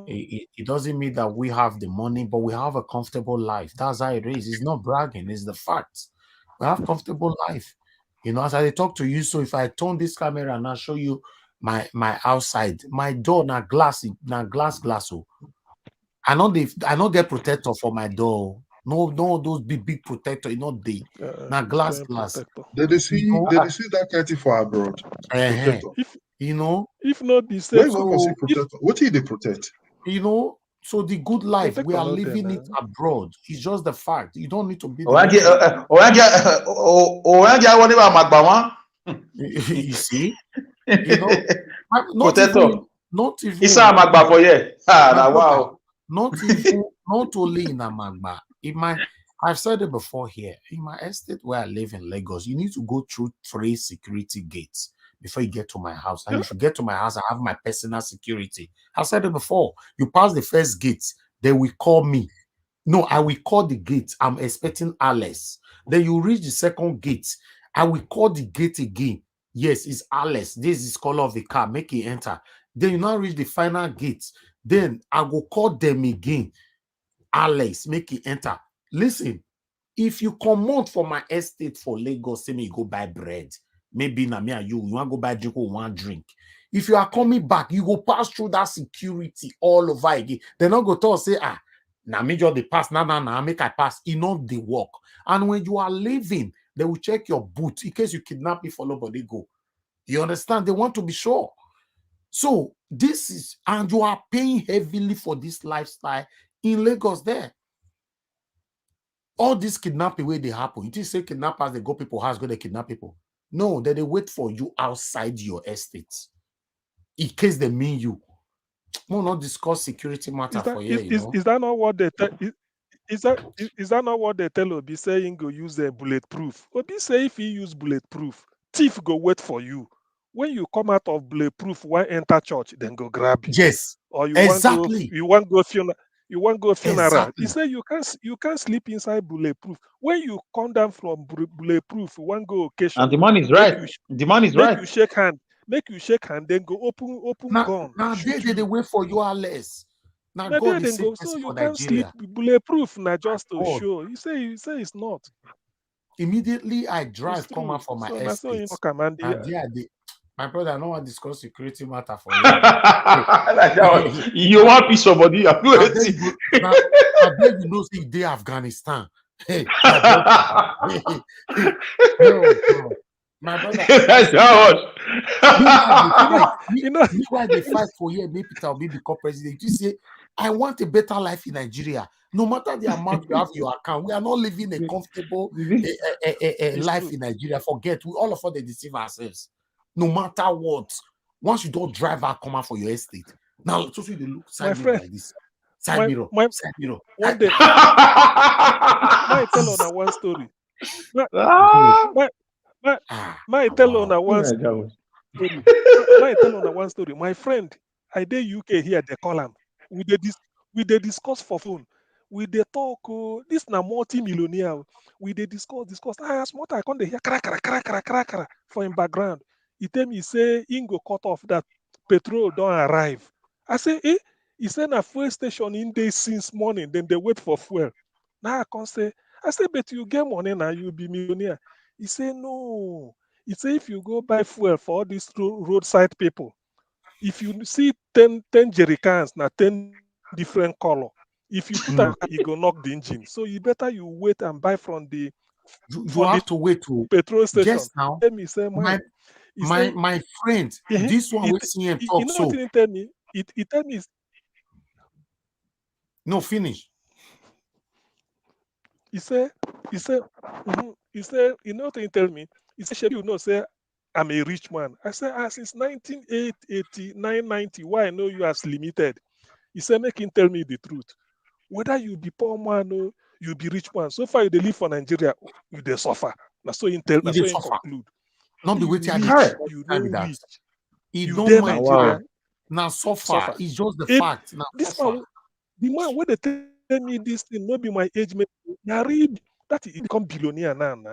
It doesn't mean that we have the money, but we have a comfortable life. That's how it is. It's not bragging, it's the fact. We have comfortable life. You know, as I talk to you, so if I turn this camera and I show you my outside, my door na glass. Oh. I not get protector for my door. No, those big protector, you know, now glass. Did they see that kind of for abroad? If not be safe, what did they protect? You know, so the good life we are living it abroad. It's just the fact. You don't need to be. You see, you know, not even. for you. Wow. Not only in Amagba. I've said it before here. In my estate where I live in Lagos, you need to go through 3 security gates before you get to my house. And if you get to my house, I have my personal security. I've said it before. You pass the first gate, they will call me. No, I will call the gate. I'm expecting Alice. Then you reach the second gate. I will call the gate again. Yes, it's Alice. This is color of the car. Make it enter. Then you now reach the final gate. Then I go call them again. Alex, make it enter. Listen, if you come out for my estate for Lagos, say me go buy bread. Maybe na me and you want to go buy drink or one drink. If you are coming back, you go pass through that security all over again. They not go tell say, now me just the pass, nah, make I pass. It not the walk. And when you are leaving, they will check your boot in case you kidnap me for nobody go. You understand? They want to be sure. So this is, and you are paying heavily for this lifestyle in Lagos there. All this kidnapping way they happen. You just say kidnappers, they go people house, go they kidnap people. No, they wait for you outside your estate. In case they mean you. We'll not discuss security matter for you, you know. Is that not what they tell? Is that not what they tell Obi saying go use a bulletproof? Obi say if he use bulletproof, thief go wait for you. When you come out of bulletproof, why enter church, then go grab you. Yes, Or you exactly. want go funeral. You want go funeral. Exactly. He say you can't sleep inside bulletproof. When you come down from bulletproof, you want go occasion. And the man is right. The man is right. You shake hand. Make you shake hand, then go open gun. Now they wait for you, Alex. Now God is go. So you for can't Nigeria. sleep bulletproof. Now just to God. show. You say it's not. Immediately I drive, come out from my estate. My brother, I don't want to discuss security matter for you. You want peace of body? I beg you know, see, they Afghanistan. Hey, my brother. That's how why they fight for you, maybe Peter will become president. You say, I want a better life in Nigeria. No matter the amount you have in your account, we are not living a comfortable life in Nigeria. Forget, all of us they deceive ourselves. No matter what, once you don't drive out, come out for your estate. Now, so they look side mirror like this. Side mirror. One day, I tell on one story. My tell on one story. My friend, I did UK here, they call him. We they discuss for phone. We they talk. This na multi-millionaire. We they discuss. Smart I can't hear crack for him background. He tell me say Ingo cut off that petrol don't arrive. I say he said na fuel station in there since morning. Then they wait for fuel. Now I can't say. I say but you get money now you be millionaire. He say no. He say if you go buy fuel for all these roadside people, if you see 10 jerry cans, now 10 different color. If you put you go knock the engine. So you better you wait and buy from the you have to wait to petrol station. Just now, let me say my friend, this one we see him talk. You know what he tell me? He tell me. No, finish. He said, you know what he tell me? He said, you know, say, I'm a rich man. I said, since 1989, 90, why I know you as limited? He said, make him tell me the truth. Whether you be poor man or you be rich man, so far you dey live for Nigeria, you dey suffer. That's so he conclude. Not the way you don't reach. You don't mind now suffer. It's just the fact. Now this man, the man when they tell me this thing, not be my age mate. Now read that he become billionaire now. Me,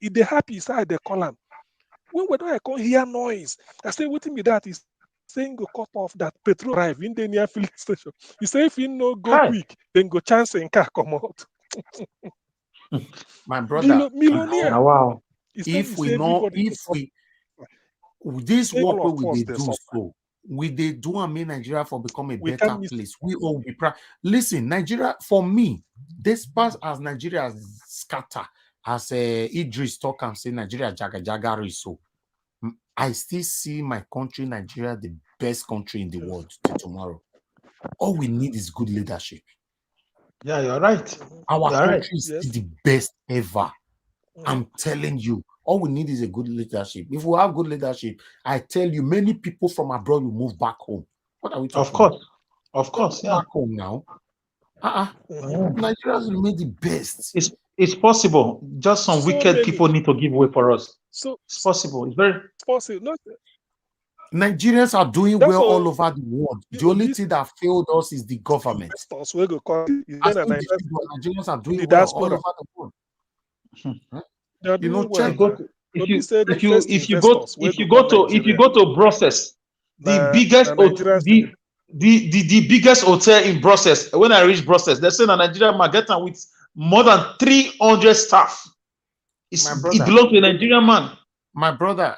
if they happy inside the column. When I can't hear noise, I say, what me that is saying go cut off that petrol drive in the near filling station. You say if you no go quick, then go chance and car come out. My brother, millionaire. Wow. If we this work we they do so, we they do and make Nigeria for become a better place. We all be proud. Listen, Nigeria for me, this pass as Nigeria scatter as Idris talk and say Nigeria jaga so. I still see my country, Nigeria, the best country in the world till tomorrow. All we need is good leadership. Yeah, you're right. Our country is the best ever. I'm telling you, all we need is a good leadership. If we have good leadership, I tell you, many people from abroad will move back home. What are we talking about? Of course, yeah. Back home now. Nigeria will make the best. It's possible. Just some wicked people need to give way for us. So it's possible. It's very possible. Nigerians are doing well all over the world. The only thing that failed us is the government. Nigerians are doing well all over the world. You know, check. If you go to Brussels, the biggest the biggest hotel in Brussels. When I reach Brussels, they say a Nigerian man get with more than 300 staff. It belongs to a Nigerian man. My brother,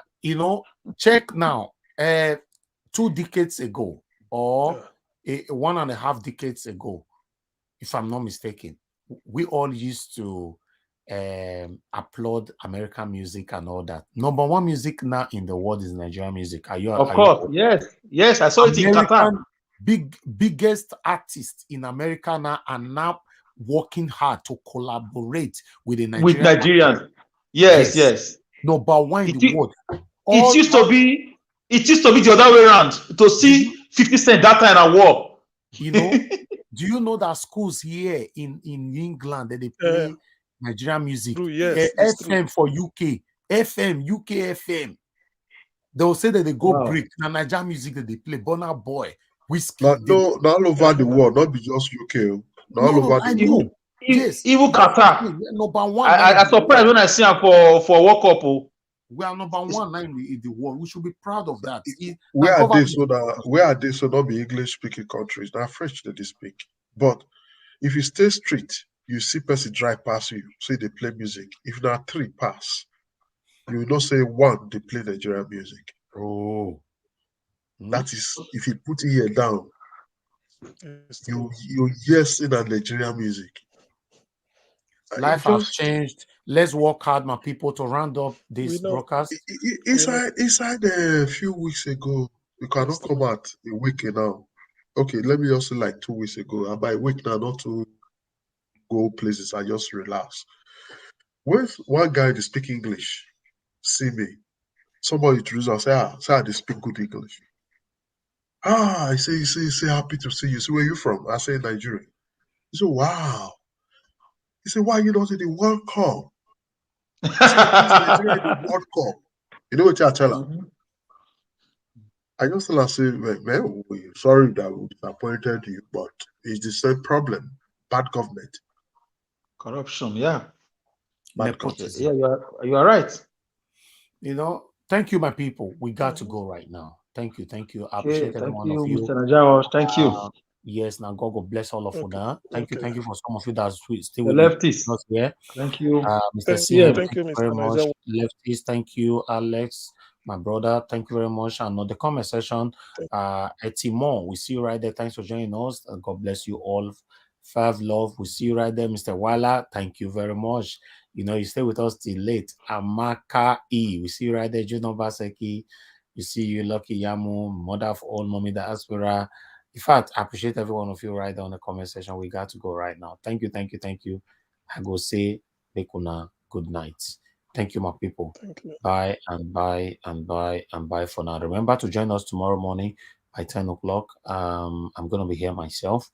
check now. 2 decades ago, or 1.5 decades ago, if I'm not mistaken, we all used to applaud American music and all that. Number 1 music now in the world is Nigerian music. Of course, yes. I saw it in Qatar. Biggest artists in America now are now working hard to collaborate with the Nigerians. Yes. Number 1 in the world. It used to be the other way around. To see 50 Cent that time at war. Do you know that schools here in England that they play Nigerian music? True, yes, FM for UK FM. They will say that they go break. Now Nigerian music that they play. Burna Boy, Whiskey. Not all over the world, not be just UK. All over the world. Yes, even Qatar. Number 1. I surprised when I see him for World Cup. We are number 1 in the world. We should be proud of that. Where are they so not be English speaking countries? Now French that they speak. But if you stay street, you see person drive past you, say they play music. If there are 3 pass, you will not say 1 they play Nigerian music. Oh. That is, if you put it here down, you yes in that Nigerian music. Life has changed. Let's work hard, my people, to round up this broadcast. Inside a few weeks ago, we cannot come out a week now. Okay, let me also 2 weeks ago. And by a week now, not to go places, I just relax. When one guy that speak English, see me, somebody introduce us, say they speak good English. I say happy to see you. So where you from? I say Nigeria. He said, wow. He said, why you not in the World Cup? I said, Nigeria in the World Cup. You know what I tell him? I just tell him, I say, man, we're sorry that we disappointed you, but it's the same problem. Bad government. Corruption, yeah. Bad government. Yeah, you are right. Thank you, my people. We got to go right now. Thank you. I appreciate every one of you. Mr. Najawa. Thank you. Yes, now God bless all of you now. Thank you for some of you that still the leftists. Us here. Thank you, Mr. C. Thank you very much. Leftists, thank you, Alex, my brother. Thank you very much. And on the comment section, Timon, we see you right there. Thanks for joining us. God bless you all. 5 love. We see you right there, Mr. Wala. Thank you very much. You stay with us till late. Amaka E. We see you right there, Juno Baseki. We see you, Lucky Yamu, mother of all, Mommy the Aspera. In fact, I appreciate every one of you right there on the comment section. We got to go right now. Thank you. I go say, Bekuna, good night. Thank you, my people. Thank you. Bye for now. Remember to join us tomorrow morning by 10 o'clock. I'm going to be here myself.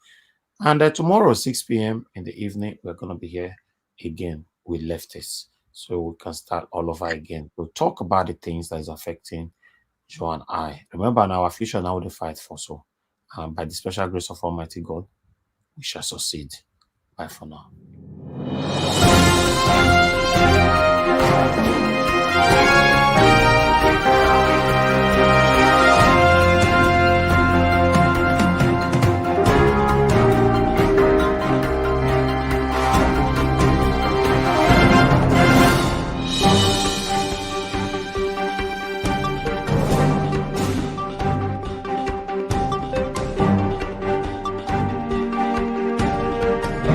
And tomorrow, 6 p.m. in the evening, we're going to be here again with leftists. So we can start all over again. We'll talk about the things that is affecting you and I. Remember, now our future now we fight for. So by the special grace of Almighty God, we shall succeed. Bye for now.